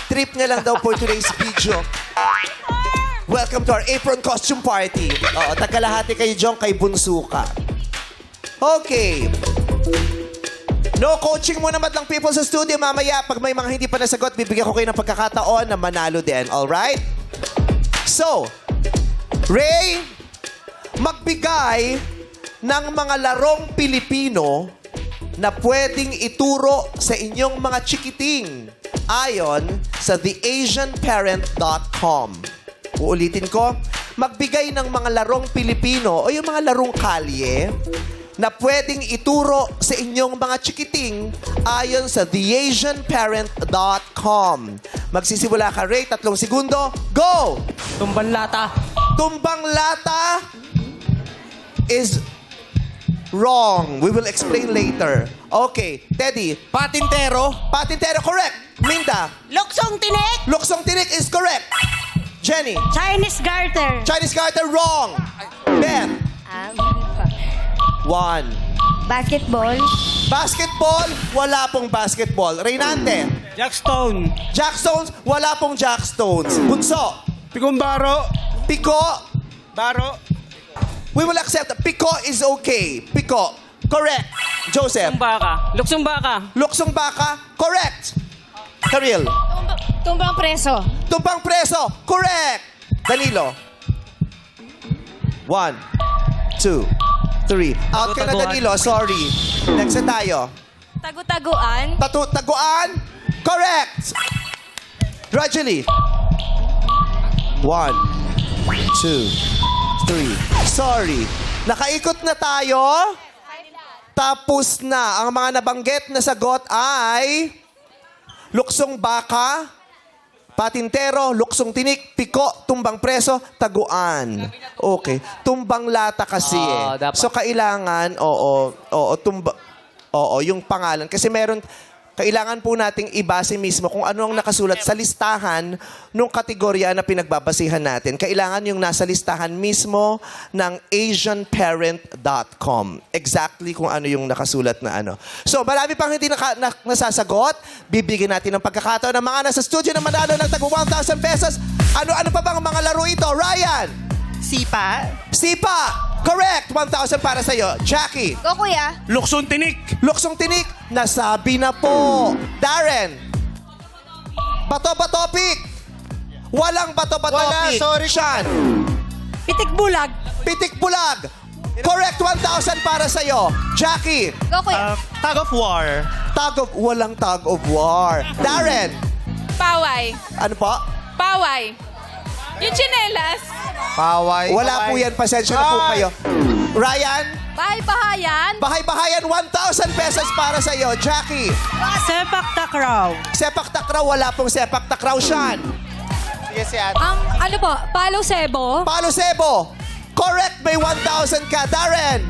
Trip niya lang daw for today's video. Welcome to our apron costume party. Oo, tagalahati kayo dyan kay Bunso ka. Okay. No coaching muna madlang people sa studio. Mamaya, pag may mga hindi pa nasagot, bibigyan ko kayo ng pagkakataon na manalo din. Alright? So, Ray, magbigay ng mga larong Pilipino na pwedeng ituro sa inyong mga chikiting ayon sa theasianparent.com. Uulitin ko, magbigay ng mga larong Pilipino o yung mga larong kalye na pwedeng ituro sa inyong mga chikiting ayon sa theasianparent.com. Magsisimula ka, Ray. 3 segundo. Go! Tumbang lata. Tumbang lata is wrong. We will explain later. Okay, Teddy. Patintero. Patintero, correct. Minda. Luksong tinik, Luksong tinik is correct. Jenny. Chinese garter. Chinese garter, wrong. Beth. 1. Basketball. Basketball, wala pong basketball. Reynante. Jackstone. Jackstones, wala pong Jackstones. Bunso. Pikumbaro. Pico. Baro. We will accept. Pico is okay. Pico. Correct. Joseph. Baka. Luksong baka. Luksong baka. Correct. Karil. Tumbang preso. Tumpang preso. Correct. Danilo. 1, 2, 3. Out ka na, Danilo. Sorry. Next na tayo. Tagu-taguan. Taguan. Correct. Gradually. 1, 2, 3. Sorry. Nakaikot na tayo. Tapos na. Ang mga nabanggit na sagot ay luksong baka, patintero, luksong tinik, piko, tumbang preso, taguan. Okay. Tumbang lata kasi Oo, eh. dapat. So kailangan, yung pangalan. Kasi kailangan po nating ibase mismo kung ano ang nakasulat sa listahan ng kategorya na pinagbabasihan natin. Kailangan yung nasa listahan mismo ng asianparent.com. Exactly kung ano yung nakasulat na ano. So, marami pang hindi nasasagot. Bibigyan natin ng pagkakataon ng mga nasa studio na manalo ng tag 1,000 pesos. Ano pa bang mga laro ito? Ryan! Sipa. Sipa! Correct! 1,000 para sa'yo. Jackie! Go, kuya. Luksong tinik. Luksong tinik, nasabi na po. Darren. Bato-batopik. Walang bato-batopik. Wala, sorry. Sean. Pitik bulag. Pitik bulag. Correct, 1,000 para sa'yo. Jackie. Go, kuya. Tug of war. Walang tug of war. Darren. Paway. Ano po? Paway. Yung chinelas. Paway. Wala po yan. Pasensya na po kayo. Ryan. Bahay-bahayan. Bahay-bahayan, 1,000 pesos para sa'yo. Jackie. Sepak takraw. Sepak takraw, wala pong sepak takraw. Sean. Ano po? Palo sebo. Palo Sebo. Correct, may 1,000 ka. Darren.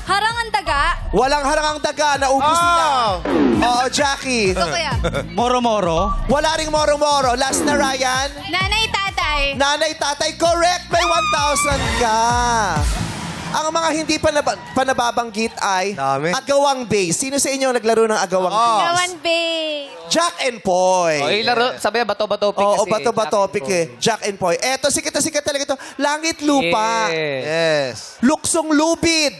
Harangan daga. Walang harangang daga, naubos niya. Oo, Jackie. Go, kuya. Moro-moro. Wala ring moro-moro. Last na, Ryan. Nanay, tatay. Nanay, tatay, correct, may 1,000 ka. Ang mga hindi pa nababanggit ay Dami. Agawang Bay. Sino sa inyo naglaro ng Agawang Bay? Gawan Bay. Jack and Poy. O, laro, sabi bato-batopik Oo, kasi. bato-batopik eh. Jack and Poy. Eto, sikat na sikat talaga ito. Langit Lupa. Yes. Luksong Lubid.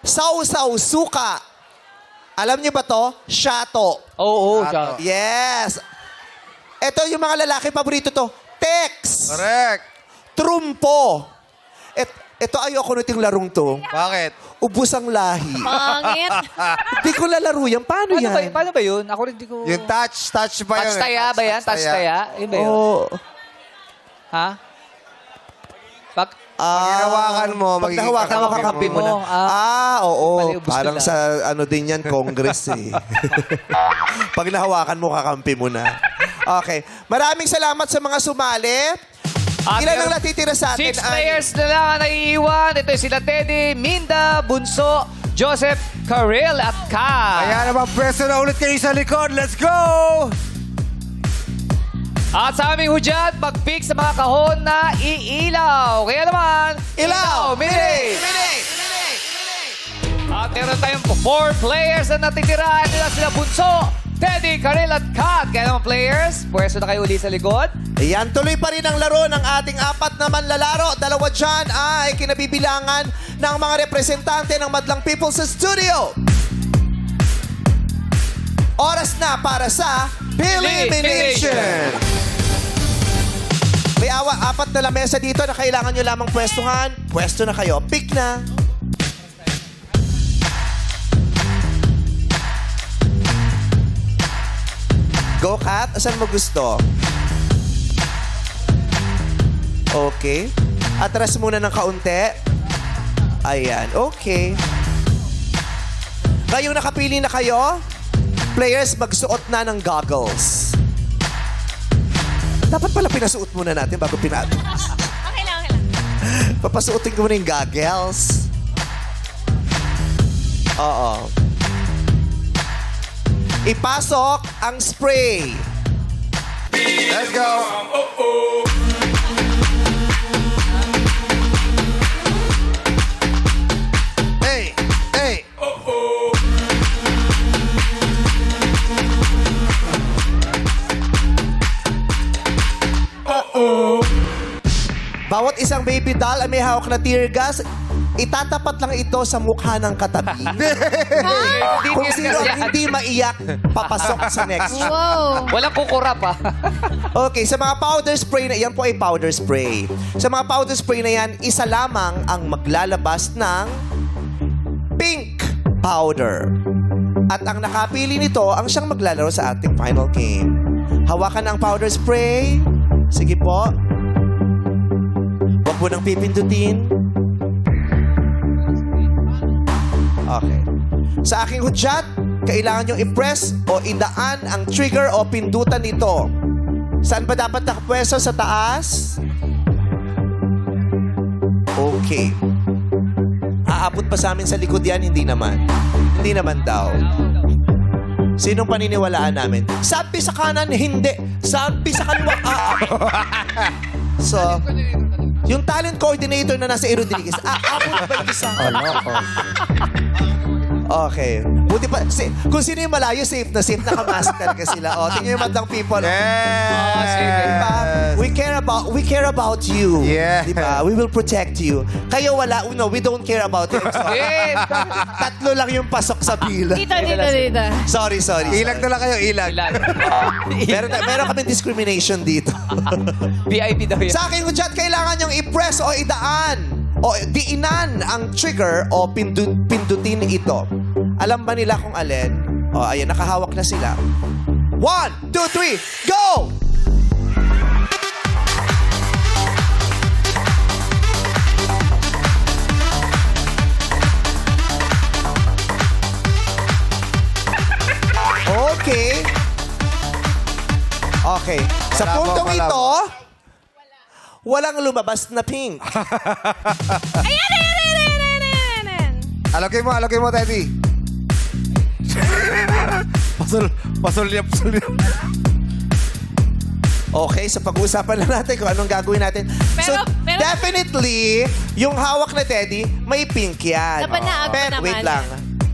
Sausaw Suka. Alam niyo ba to? Shato. Oo, siya. Yes. Ito yung mga lalaki, paborito to. Tex. Correct. Trumpo. Ito ayoko nito yung larong to. Bakit? Ubus ang lahi. Pangit. Di ko lalaro yan. Paano yan? Paano ba yun? Ako rin di ko... Yung touch ba yun? Touch taya ba yan? Touch taya? Yun ba yun? Oo. Ha? Pag... Pag hinawakan mo, Pag magiging nahawakan mo, kakampi mo na. mo. Oo. Pali, ubus Parang nila. sa ano din yan, Congress eh. Pag nahawakan mo, kakampi mo na. Okay. Maraming salamat sa mga sumali. Ilan ang natitira sa atin? 6 players na lang ang naiiwan. Ito yung sila Teddy, Minda, Bunso, Joseph, Karel at Ka. Kaya naman, pwesto na ulit kayo sa likod. Let's go! At sa aming hudyat, mag-pick sa mga kahon na iilaw. Kaya naman, Ilaw! Mini! At meron tayong 4 players na natitira. Ito na sila Bunso, Teddy, Karel at Kat. Kaya naman players, pwesto na kayo uli sa likod. Ayan, tuloy pa rin ang laro ng ating 4 na manlalaro. 2 dyan ay kinabibilangan ng mga representante ng Madlang People sa studio. Oras na para sa Elimination. May 4 na lamesa dito na kailangan nyo lamang pwestuhan. Pwesto na kayo. Pick na. Go, Kat. Saan mo gusto? Okay. Atras muna ng kaunti. Ayan. Okay. Ngayong nakapili na kayo, players, magsuot na ng goggles. Dapat pala pinasuot muna natin bago Okay lang, okay lang. Papasuotin ko muna yung goggles. Oo. Ipasok ang spray. Let's go! Hey! Hey! Bawat isang baby doll ay may hawak na tear gas. Itatapat lang ito sa mukha ng katabi. Kung sino ang hindi maiyak, papasok sa next. Wow. Walang kukurap ha. Okay, sa mga powder spray na yan po ay powder spray. Sa mga powder spray na yan, isa lamang ang maglalabas ng pink powder. At ang nakapili nito ang siyang maglalaro sa ating final game. Hawakan ang powder spray. Sige po. Huwag mo nang pipindutin. Okay. Sa aking hudyat, kailangan nyo i-press o idaan ang trigger o pindutan nito. Saan ba dapat nakapwesto? Sa taas? Okay. Aabot pa sa amin sa likod yan? Hindi naman. Hindi naman daw. Sinong paniniwalaan namin? Sabi sa kanan, hindi. Sabi sa kaliwa, So, yung talent coordinator na nasa Rodriguez, ako na ba yung isa? Okay. Buti pa, kung sino yung malayo, safe na nakamask talaga sila. Tingnan yung madlang people. Diba? We care about you. Yeah. Diba? We will protect you. Kayo wala, we don't care about you. Yes. Tatlo lang yung pasok sa pila. Dito. Sorry. Ilag na lang kayo, ilag. Ilan? Meron kami discrimination dito. VIP daw yun. Sa akin, Ujat, kailangan yung i-press o idaan o diinan ang trigger o pindutin ito. Alam ba nila kung alin? Ayan, nakahawak na sila. 1, 2, 3, go! Okay. Sa puntong ito, walang lumabas na pink. Ayan. Alagay mo, Teddy. Pasol niya. Okay, so pag-uusapan na natin kung anong gagawin natin. Pero- definitely, yung hawak na Teddy, may pink yan. Napanaag ko Pero, naman. wait lang.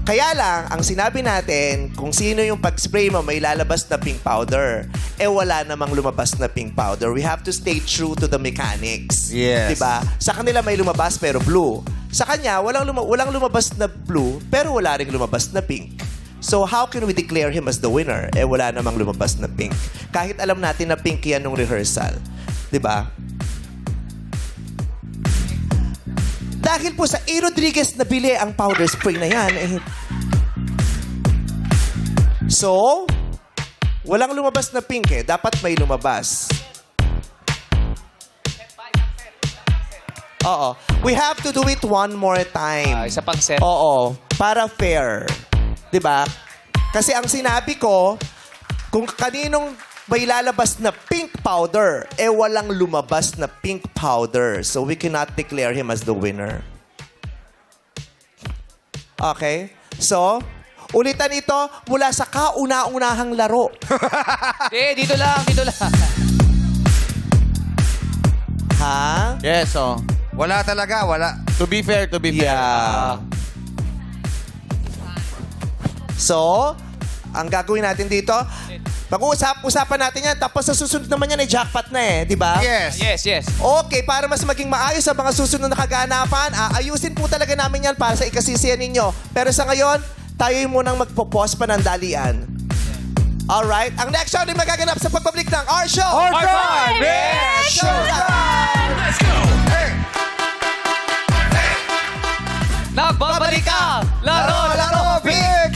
Kaya lang, ang sinabi natin, kung sino yung pag-spray mo, may lalabas na pink powder. Wala namang lumabas na pink powder. We have to stay true to the mechanics. Yes. Diba? Sa kanila may lumabas pero blue. Sa kanya, walang lumabas na blue, pero wala ring lumabas na pink. So, how can we declare him as the winner? Wala namang lumabas na pink. Kahit alam natin na pink yan nung rehearsal. Diba? Dahil po sa A. Rodriguez nabili ang powder spray na yan. So, walang lumabas na pink Dapat may lumabas. Oo. We have to do it one more time. Isa pang set. Oo. Para fair. 'Di ba? Kasi ang sinabi ko, kung kaninong may lalabas na pink powder, walang lumabas na pink powder. So we cannot declare him as the winner. Okay? So, ulitan ito mula sa kauna-unahang laro. Dito lang. Ha? Yes, Wala talaga, wala. To be fair. Yeah. So, ang gagawin natin dito, pag-usapan natin yan, tapos sa susunod naman yan ay jackpot na di ba? Yes. Yes. Okay, para mas maging maayos sa mga susunod na kaganapan, ayusin po talaga namin yan para sa ikasisiyan ninyo. Pero sa ngayon, tayo yung munang magpo-pause panandalian. Alright, ang next show ay magaganap sa pagpablik ng Our Show! R5 Big Showtime! Let's go. Nagbabalik ka! Laro! Big!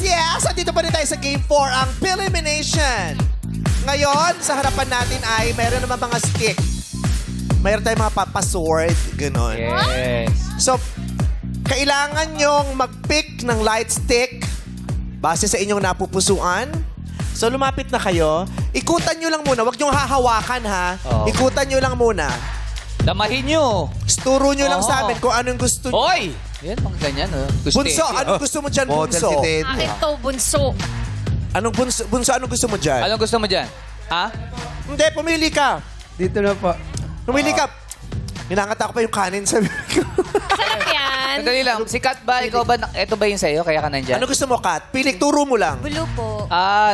Yes! Andito pa rin tayo sa Game 4, ang Elimination. Ngayon, sa harapan natin ay mayroon naman mga stick. Mayroon tayong mga papasword, gano'n. Yes. So, kailangan nyong mag-pick ng light stick base sa inyong napupusuan. So, lumapit na kayo. Ikutan nyo lang muna. Huwag nyong hahawakan, ha? Oo. Ikutan nyo lang muna. Damahin nyo. Turo nyo lang Oo. sa amin kung anong gusto nyo. Hoy! Yan, pang ganyan. Bunso, anong gusto mo dyan, Bunso? Akin to, bunso. Anong bunso, anong gusto mo dyan? Anong gusto mo dyan? Ha? Hindi, pumili ka. Dito na po. Pumili ka. Hinangata ko pa yung kanin sa Sarap yan. Sandali lang. Sikat ba? Ikaw ba? Ito ba yung sa'yo? Kaya ka nandyan? Ano gusto mo, Kat? Pili, turo mo lang. Blue po.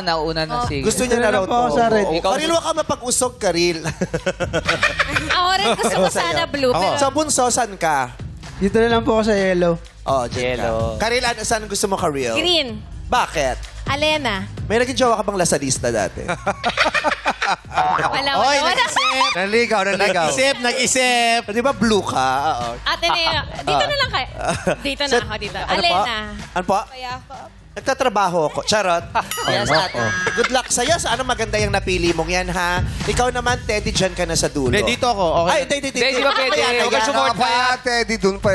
Nauna na sige. Gusto niya na raw Dito na po ako sa red. to. Karil, wag ka mapag-usog, Karil. Ako rin gusto ko sana blue. Pero Sa bunso, saan ka? Dito na lang po ako sa yellow. Dyan Yellow. ka. Karil, saan gusto mo, Karil? green. Bakit? Alena. May naging jowa ka bang lasalista dati? Wala. Naligaw. Nag-isip. Di ba blue ka? Oo. Ate na, dito na lang kayo. Dito na ako, dito. Ano po? Alena. Ano po? Kaya ako. Nagtatrabaho ako. Charot. Yes, ate. Good luck sa'yo. Sana maganda yung napili mong yan, ha? Ikaw naman, Teddy, dyan ka na sa dulo. Dito ako. Ay, hindi. Hindi ba pwede? Huwag ka sumort pa. Teddy, dun pa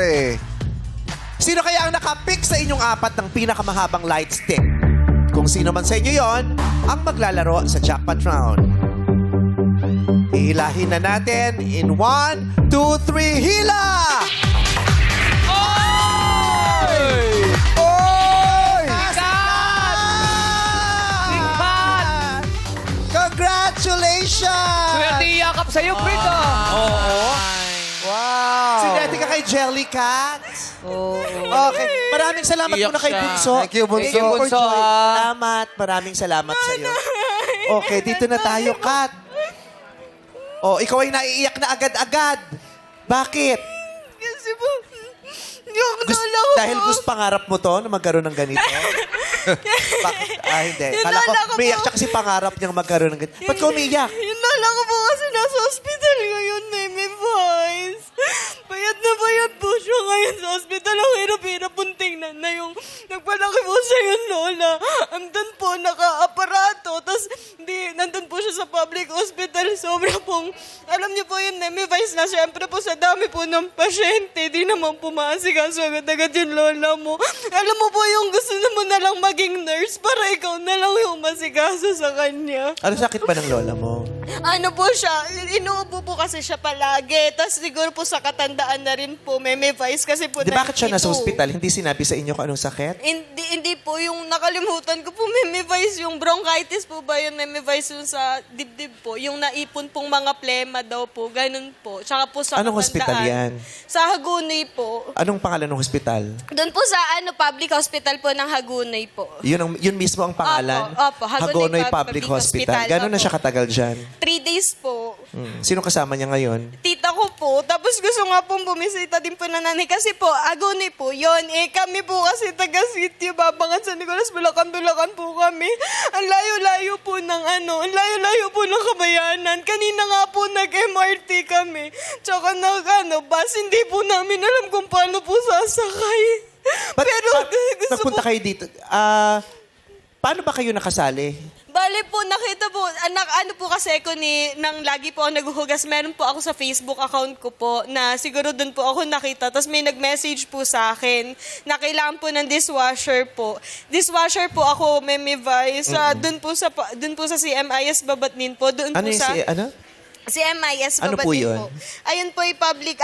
Sino kaya ang nakapick sa inyong apat ng pinakamahabang light stick? Kung sino man sa inyo yon, ang maglalaro sa jackpot round. Ihilahin na natin in 1, 2, 3, hila! Oy! Cute Oo. Wow! Sineti ka kay Jellycat. Okay. Maraming salamat muna kay Bunso. Thank you, Bunso. Thank you, Bunso, For joy. ah. Salamat. Maraming salamat sa iyo. Okay, dito na tayo, Kat. Oh, ikaw ay naiiyak na agad-agad. Bakit? Kasi po, yung Dahil gusto pangarap mo to na magkaroon ng ganito? Bakit? Hindi. Kala ko, Nalala ko umiyak po. siya kasi pangarap niyang magkaroon ng ganito. Ba't ka umiyak? Yung lala ko po kasi nasa hospital ngayon, Meme Vice. Bayad po siya ngayon sa hospital. Ang hirap-hirap pong tingnan na yung nagpalaki po siya yung lola. Andun po, naka-aparato. Tapos, nandun po siya sa public hospital. Sobra pong, alam niyo po yung Meme Vice na siyempre po sa dami po ng pasyente. Di naman pumasikaso agad-agad yung lola mo. Alam mo po yung gusto mo na lang maging nurse para ikaw na lang yung masikaso sa kanya. Ano sakit ba ng lola mo? Ano po siya, inuupo po kasi siya palagi. Tapos siguro po sa katandaan na rin po, Meme Vice kasi po Di bakit siya nasa 92. hospital? Hindi sinabi sa inyo kung anong sakit? Hindi po, yung nakalimutan ko po, Meme Vice, yung bronchitis po ba yun, Meme Vice, yung sa dibdib po, yung naipon pong mga plema daw po, ganun po. Tsaka po sa Anong hospital yan? Sa Hagunoy po. Anong pangalan ng hospital? Doon po sa public hospital po ng Hagunoy po. Yun mismo ang pangalan? Opo, Hagonoy Public Hospital. Gano'n na Opo. siya katagal dyan? 3 days po. Sino kasama niya ngayon? Tita ko po. Tapos gusto nga pong bumisita din po na nanay. Kasi po, Agonoy po yun. Kami po kasi taga-sitio, Babangan, San Nicolas, Bulacan po kami. Ang layo-layo po ng ang layo-layo po ng Kabayanan. Kanina nga po nag-MRT kami. Tsaka bus, hindi po namin alam kung paano po sasakay. Pero gusto Nagpunta po, kayo dito. Paano ba kayo nakasali? bale po, nakita po, ano po kasi ko nang lagi po ako naghuhugas, meron po ako sa Facebook account ko po na siguro doon po ako nakita. Tapos may nag-message po sa akin na kailangan po ng dishwasher po. Dishwasher po ako, Meme Vice, doon po sa CMIS Babatnin po. Doon Ano po yung sa... CMIS Ano Babatnin po yun? Ayun po yung public,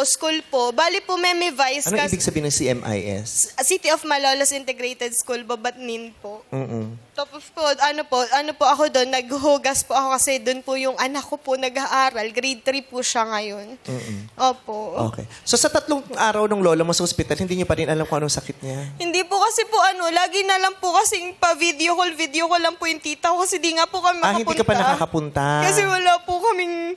school po. Bali po, Meme Vice. Anong ibig sabihin ng CMIS? City of Malolos Integrated School, Babatnin po. Tapos po, ano po ako doon, naghuhugas po ako kasi doon po yung anak ko po nag-aaral. Grade 3 po siya ngayon. Opo. Okay. So sa 3 araw ng lola mo sa ospital, hindi niyo pa rin alam kung anong sakit niya? Hindi po kasi po lagi na lang po kasing pa-video call lang po yung tita ko kasi di nga po kami makapunta. Hindi ka pa nakakapunta. Kasi wala po kaming...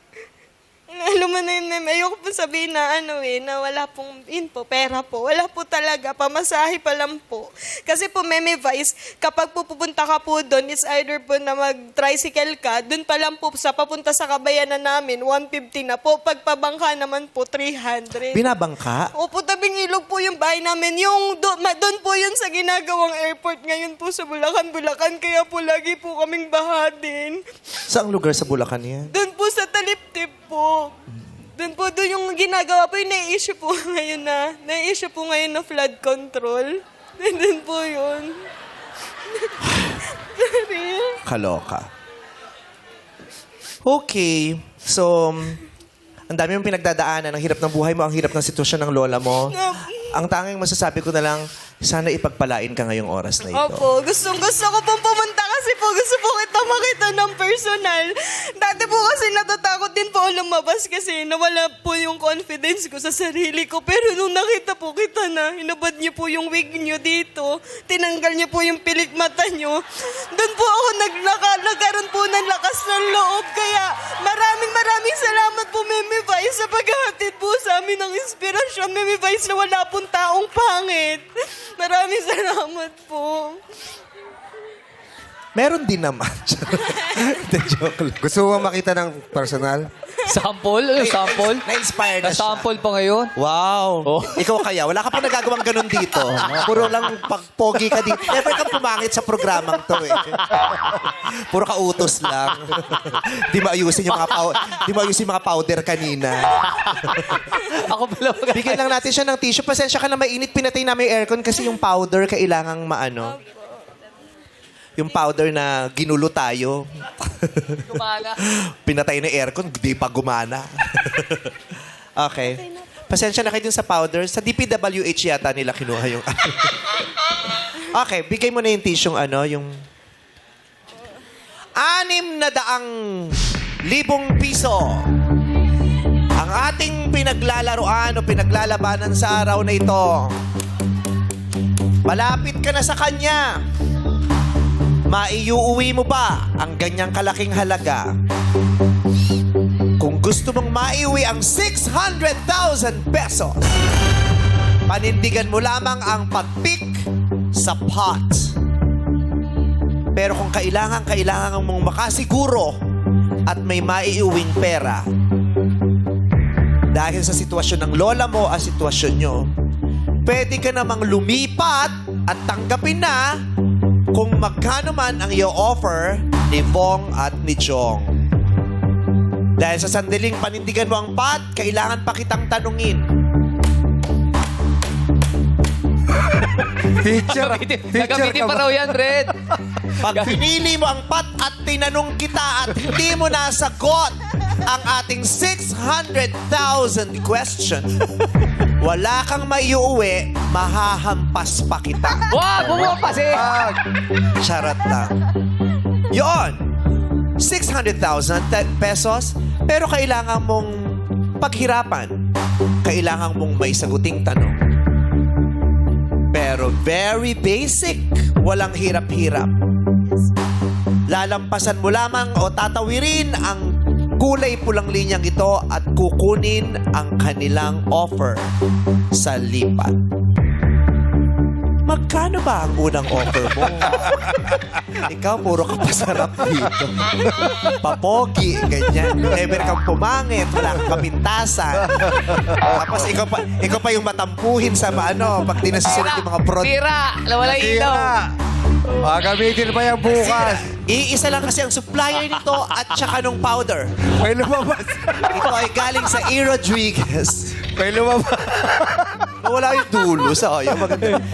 Alam mo na yun, ayoko po sabihin na na wala pong, pera po. Wala po talaga, pamasahe pa lang po. Kasi po, Meme Vice, kapag po pupunta ka po doon, it's either po na mag-tricycle ka, doon pa lang po sa papunta sa Kabayanan namin, 150 na po. Pagpabangka naman po, 300. Binabangka? Opo, tabing ilog po yung bahay namin. Yung doon po yun sa ginagawang airport ngayon po sa Bulacan. Kaya po lagi po kaming baha din. Saang lugar sa Bulacan yan? Doon po sa Taliptip po. Doon yung ginagawa po, yung na-issue po ngayon na flood control. Doon po yun. Kaloka. Okay. So, ang dami mong pinagdadaanan. Ang hirap ng buhay mo, ang hirap ng sitwasyon ng lola mo. Ang tanging masasabi ko na lang, sana ipagpalain ka ngayong oras na ito. Opo, gusto ko pong pumunta kasi po gusto po kita makita ng personal. Dati po kasi natatakot din po ako lumabas kasi nawala po yung confidence ko sa sarili ko. Pero nung nakita po kita na, hinabad niyo po yung wig niyo dito, tinanggal niyo po yung pilik mata niyo, doon po ako nagkaroon po ng lakas ng loob. Kaya maraming salamat po, Meme Vice, sa paghahatid po sa amin ng inspirasyon. Meme Vice, na wala pong taong pangit. Maraming salamat po. Meron din naman. The joke lang. Gusto mo makita ng personal? Sample? Sample? Na-inspired na siya. Na-sample pa ngayon? Wow. Ikaw kaya, wala ka pa nagagawang ganun dito. Puro lang pagpogi ka dito. Never kang pumangit sa programang to eh. Puro ka utos lang. Di maayusin yung mga powder kanina. Ako pala Bigyan lang natin siya ng tissue. Pasensya ka na mainit. Pinatay namin yung aircon kasi yung powder kailangang maano. Yung powder na ginulo tayo. Gumana. Pinatay na aircon, di pa gumana. Okay. Pasensya na kayo dun sa powder. Sa DPWH yata nila kinuha yung... Okay, bigay mo na yung tissue yung... 600,000 piso. ating pinaglalaroan o pinaglalabanan sa araw na ito. Malapit ka na sa kanya. Maiuuwi mo ba ang ganyang kalaking halaga? Kung gusto mong maiuwi ang 600,000 pesos, panindigan mo lamang ang pag-pick sa pot. Pero kung kailangan mong makasiguro at may maiuwing pera, dahil sa sitwasyon ng lola mo at sitwasyon nyo, pwede ka namang lumipat at tanggapin na kung magkano man ang i-offer ni Bong at ni Chong. Dahil sa sandaling panindigan mo ang pot, kailangan pa kitang tanungin. Teacher Gagamitin pa raw yan, Red. Pag pinili mo ang pot at tinanong kita at hindi mo nasagot ang ating 600,000 question, wala kang maiuwi, mahahampas pa kita. Wag! Bumumpas eh! Charot lang. Yon! 600,000 pesos, pero kailangan mong paghirapan. Kailangan mong may saguting tanong. Pero very basic. Walang hirap-hirap. Lalampasan mo lamang o tatawirin ang kulay pulang linyang ito at kukunin ang kanilang offer sa lipat. Magkano ba ang unang offer mo? Ikaw, puro ka pasarap dito. Papogi, ganyan. Never kang pumangit, wala kang kapintasan. Tapos ikaw pa yung matampuhin sa pag di nasusunod yung mga prod. Tira! Nawala ilaw. Gamitin pa yan bukas. Iisa lang kasi ang supplier nito at saka nung powder. May lumabas. Ito ay galing sa E. Rodriguez. May lumabas. Wala yung dulo sa oyo.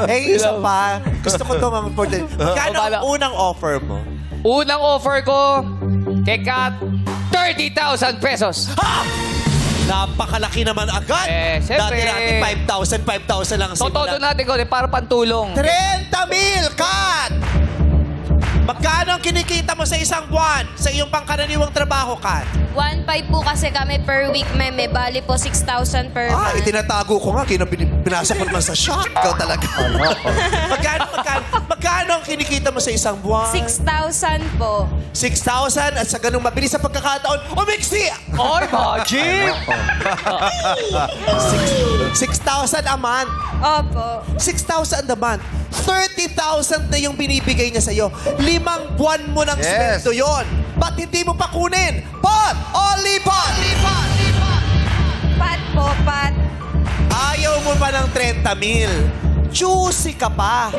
Isa pa. Gusto ko ito mga magkano ang unang offer mo? Unang offer ko kay Kat, 30,000 pesos. Ha! Napakalaki naman agad. Siyempre. Dati natin 5,000 lang ang Todo simula. natin ko, para pantulong. 30,000, Kat! Magkano ang kinikita mo sa isang buwan sa iyong pangkaraniwang trabaho, Kat? 1.5 po kasi kami per week, meme. Bali po 6,000 per month. Itinatago ko nga. Pinasa ko naman sa shock. Ikaw talaga. Magkano ang kinikita mo sa isang buwan? 6,000 po. 6,000 at sa ganung mabilis sa pagkakataon, umiksi! Oy, Magic! 6,000 a month. Opo. 6,000 a month. 30,000 na yung binibigay niya sa'yo. 5 buwan mo ng sweldo yon. Ba't hindi mo pa kunin? Pot! O lipat! Pat po, pat. Ayaw mo pa ng 30,000. Juicy ka pa.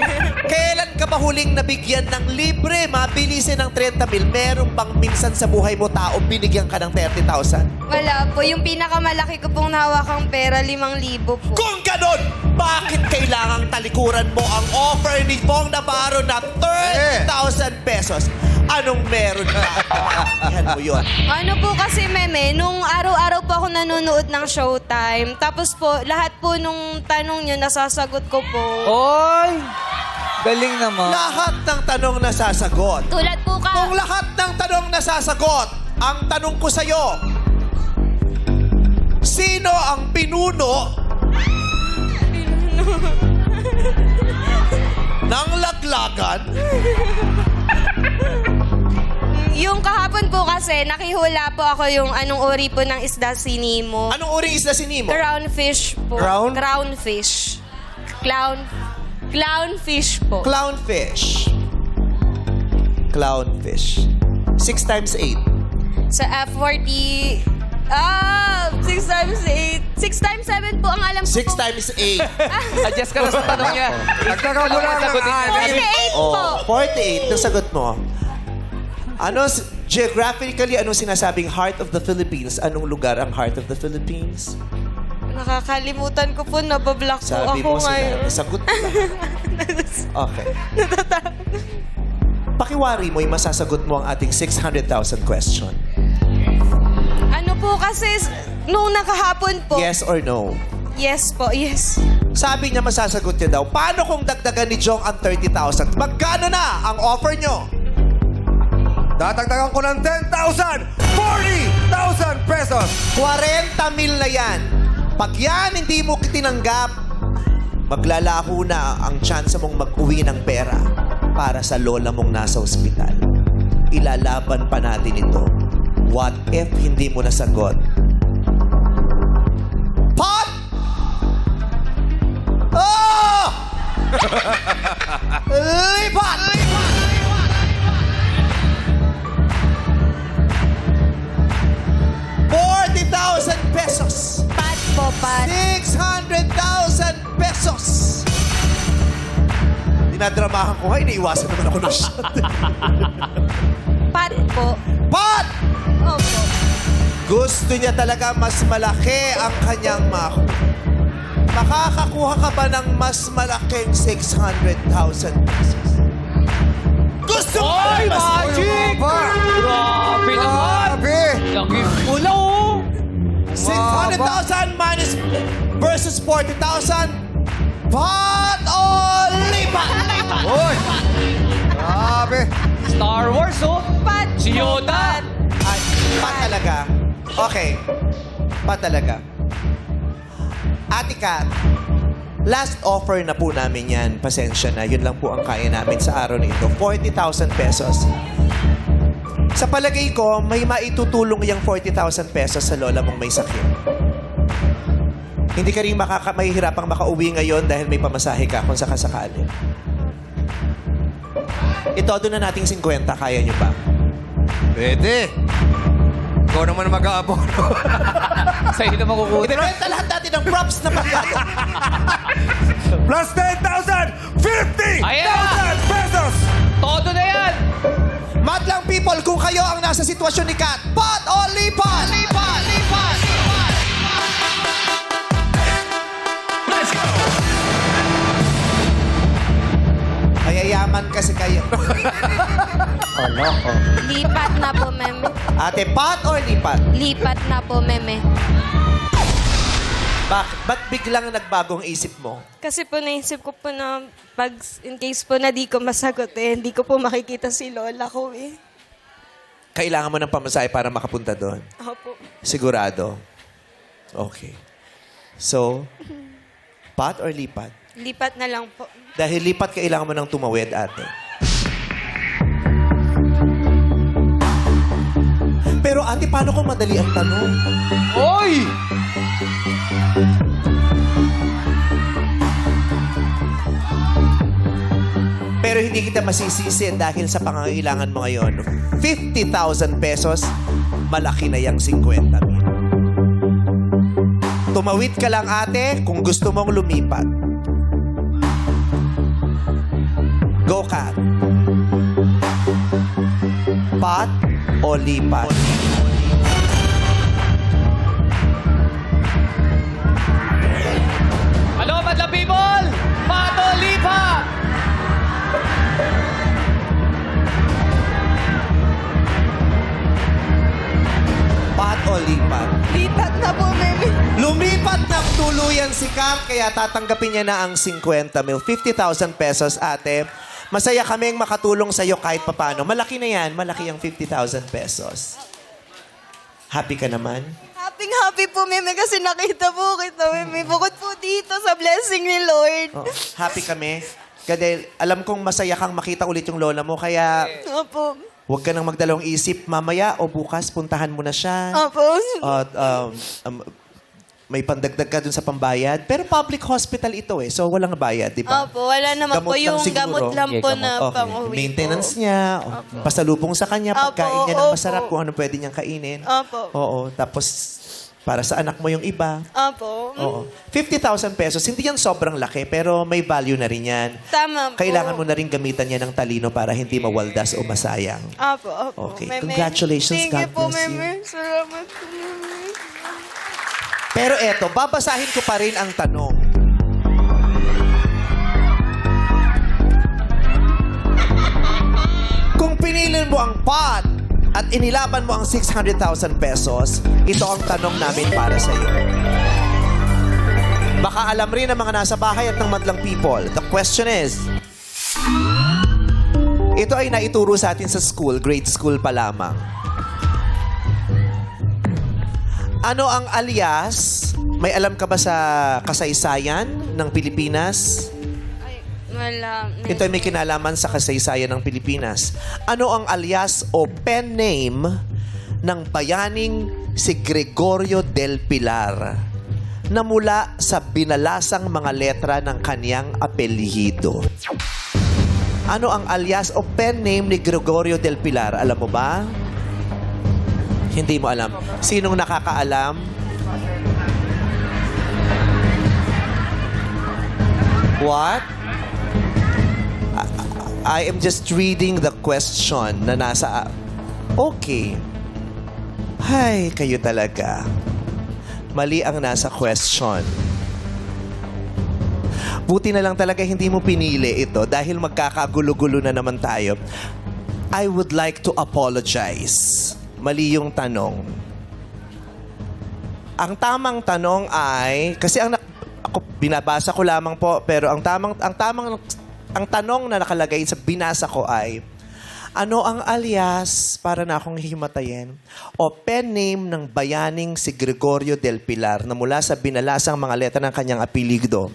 Kailan ka ba huling nabigyan ng libre? Mabilisin ng 30,000. Meron bang minsan sa buhay mo tao binigyan ka ng 30,000? Wala po. Yung pinakamalaki ko pong nahawakang pera, 5,000 po. Kung ganon, bakit kailangang talikuran mo ang offer ni Bong Navarro na 30,000 pesos? Anong meron ka? Yan mo yun. Ano po kasi, meme, nung araw-araw po ako nanonood ng Showtime. Tapos po, lahat po nung tanong nyo, nasasagot ko po. Oy! Galing naman. Lahat ng tanong nasasagot. Tulad po ka. Kung lahat ng tanong nasasagot, ang tanong ko sa'yo, sino ang pinuno ng laglagan? Yung kahapon po kasi, nakihula po ako yung anong uri po ng isda sinimo. Anong uring isla sinimo? Crownfish po. Crown? Crownfish. Clownfish po. Clownfish. Clownfish. 6 times 8. Sa F40... 6 times 8. 6 times 7 po ang alam ko 6 po. times 8. Adjust ka na sa tanong niya. Nagtaga mo lang ng 48 po. 48. Nasagot mo. Geographically, anong sinasabing heart of the Philippines? Anong lugar ang heart of the Philippines? Nakakalimutan ko po, nabablock po Sabi ako mo, ngayon. sagot mo lang. Okay. Pakiwari mo yung masasagot mo ang ating 600,000 question. Ano po kasi, nung nakahapon po. Yes or no? Yes po, yes. Sabi niya masasagot niya daw, paano kung dagdagan ni Jong ang 30,000? Magkano na ang offer nyo? Dadagdagan ko ng 10,000! 40,000 pesos! 40,000 na yan. Pag yan hindi mo tinanggap, maglalaho na ang chance mong mag-uwi ng pera para sa lola mong nasa ospital. Ilalaban pa natin ito. What if hindi mo nasagot? Pot! Oh! Lipat! 40,000 pesos. Pat po, pat. 600,000 pesos. Dinadramahan ko nga, iniiwasan naman ako ng shot. Pat po. But, Opo. gusto niya talaga mas malaki ang kanyang mako. Makakakuha ka ba ng mas malaking 600,000 pesos? Gusto mo Oy, ba mas magic! Grabe naman! Grabe! Laki pula, oh! 600,000 minus versus 40,000. Pot o lipat? Uy! Grabe! Star Wars, oh! Pat Si po, Yoda! pat. Ay, pa talaga. Okay. Pa talaga. Ate Kat, last offer na po namin yan. Pasensya na. Yun lang po ang kaya namin sa araw na ito. 40,000 pesos. Sa palagay ko, may maitutulong yung 40,000 pesos sa lola mong may sakit. Hindi ka rin mahihirapang makauwi ngayon dahil may pamasahe ka kung sakasakali. Itodo na nating 50. Kaya nyo ba? Pwede! Ikaw naman mag-aabono. Sa'yo na makukuha. Ibenta lahat natin ng props na pagkado. Plus 10,000! 50,000 Ayan! pesos! Todo na yan! Madlang people, kung kayo ang nasa sitwasyon ni Kat, pot o lipat? Lipat! Lipat! Lipat! Let's go! Mayayaman kasi kayo. Lipat na po, meme. Ate, pot or lipat? Lipat na po, meme. Bakit? Ba't biglang nagbagong isip mo? Kasi po naisip ko po na pag in case po na di ko masagot hindi ko po makikita si lola ko eh. Kailangan mo ng pamasahe para makapunta doon. Opo. Sigurado? Okay. So, pot or lipat? Lipat na lang po. Dahil lipat, kailangan mo ng tumawid, ate. Pero ate, paano kung madali ang tanong? Oy! Pero hindi kita masisisi dahil sa pangangailangan mo ngayon. 50,000 pesos, malaki na yung 50,000. Tumawid ka lang, ate, kung gusto mong lumipat. Go, Kat. Pot o lipat? Ano, madlang people? Pato, lipa! Pot o lipat? Lipat na po, meme. Lumipat ng tuluyan si Kat, kaya tatanggapin niya na ang 50,000. 50,000 pesos, ate. Masaya kaming makatulong sa'yo kahit papano. Malaki na yan. Malaki ang 50,000 pesos. Happy ka naman? Happy po, meme, kasi nakita po kita, meme. Bukod po dito sa blessing ni Lord. Oh, happy kami. Kasi alam kong masaya kang makita ulit yung lola mo, kaya Opo. huwag ka nang magdalawang isip. Mamaya o bukas, puntahan mo na siya. Opo. At may pandagdag ka dun sa pambayad. Pero public hospital ito eh, so walang bayad, di ba? Opo, wala naman Gamot po lang yung siguro. gamot lang po na Okay. pang-uwi Maintenance po. niya, pasalubong sa kanya, Opo, pagkain niya ng opo. masarap, kung ano pwede niyang kainin. Opo. Oo, tapos para sa anak mo yung iba. Opo. Oo. 50,000 pesos, hindi yan sobrang laki, pero may value na rin yan. Tama po. Kailangan mo na rin gamitan yan ng talino para hindi mawaldas o masayang. Opo, opo. Okay. Meme. Congratulations. Thank you God po, bless you. meme. Salamat po, meme. Pero eto, babasahin ko pa rin ang tanong. Kung pinili mo ang pot at inilaban mo ang 600,000 pesos, ito ang tanong namin para sa iyo. Baka alam rin ng mga nasa bahay at ng madlang people. The question is, Ito ay naituro sa atin sa school, grade school pa lamang. Ano ang alias? May alam ka ba sa kasaysayan ng Pilipinas? Wala. Ito ay may kinalaman sa kasaysayan ng Pilipinas. Ano ang alias o pen name ng bayaning si Gregorio del Pilar na mula sa binalasang mga letra ng kaniyang apelyido? Ano ang alias o pen name ni Gregorio del Pilar? Alam mo ba? Hindi mo alam. Sinong nakakaalam? What? I am just reading the question na nasa... Okay. Hay, kayo talaga. Mali ang nasa question. Buti na lang talaga hindi mo pinili ito dahil magkakagulo-gulo na naman tayo. I would like to apologize. Mali yung tanong. Ang tamang tanong ay... Kasi ako binabasa ko lamang po, pero ang tanong na nakalagay sa binasa ko ay, ano ang alias, para na akong hihimatayin, o pen name ng bayaning si Gregorio del Pilar na mula sa binalasang mga letra ng kanyang apelyido?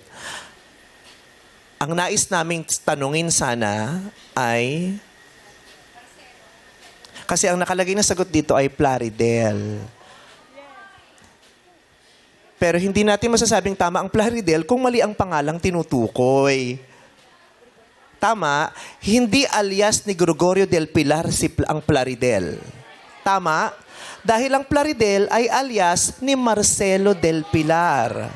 Ang nais naming tanungin sana ay, kasi ang nakalagay na sagot dito ay Plaridel. Pero hindi natin masasabing tama ang Plaridel kung mali ang pangalang tinutukoy. Tama, hindi alias ni Gregorio del Pilar ang Plaridel. Tama, dahil ang Plaridel ay alias ni Marcelo del Pilar.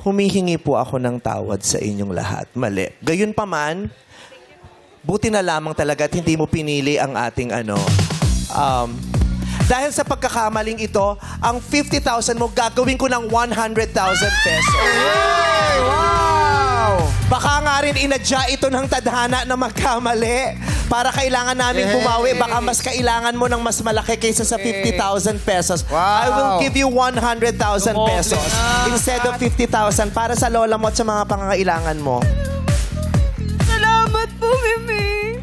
Humihingi po ako ng tawad sa inyong lahat. Mali. Gayunpaman, buti na lamang talaga at hindi mo pinili ang ating dahil sa pagkakamaling ito, ang 50,000 mo gagawin ko ng 100,000 pesos. Hey! Wow! Baka nga rin inadya ito ng tadhana na magkamali. Para kailangan namin bumawi, baka mas kailangan mo ng mas malaki kaysa sa 50,000 pesos. Wow. I will give you 100,000 pesos instead of 50,000 para sa lola mo at sa mga pangangailangan mo. Salamat po, Meme.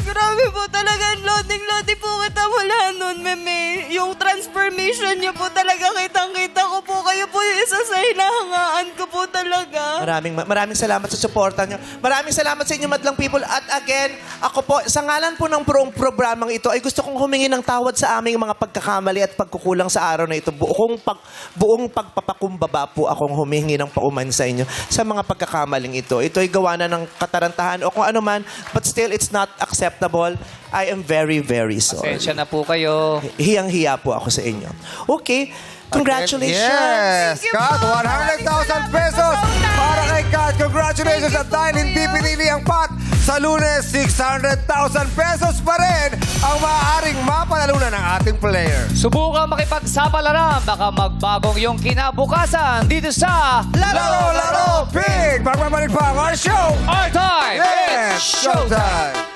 Grabe po talaga. Loading po kita mula nun, Meme. Yung transformation niyo po talaga, kitang-kita ko po. Kayo po yung isa sa hinahangaan ko po talaga. Maraming salamat sa suporta nyo. Maraming salamat sa inyo, madlang people. At again, ako po, sa ngalan po ng programang ito, ay gusto kong humingi ng tawad sa aming mga pagkakamali at pagkukulang sa araw na ito. Buong pagpapakumbaba po akong humingi ng pauman sa inyo sa mga pagkakamaling ito. Ito ay gawa na ng katarantahan o kung ano man, but still, it's not acceptable. I am very, very sorry. Pasensya na po kayo. Hiyang-hiya po ako sa inyo. Okay. Congratulations. Yes! Thank you Kat, po. 100,000 pesos para kay Kat. Congratulations at dahil hindi pinili ang pot sa Lunes, 600,000 pesos pa rin ang maaaring mapanalunan ng ating player. Subukan makipagsapalaran, baka magbagong yung kinabukasan dito sa Laro, Laro, Pig! Magbabalik pa ang our show! Our Time! Yes! Showtime!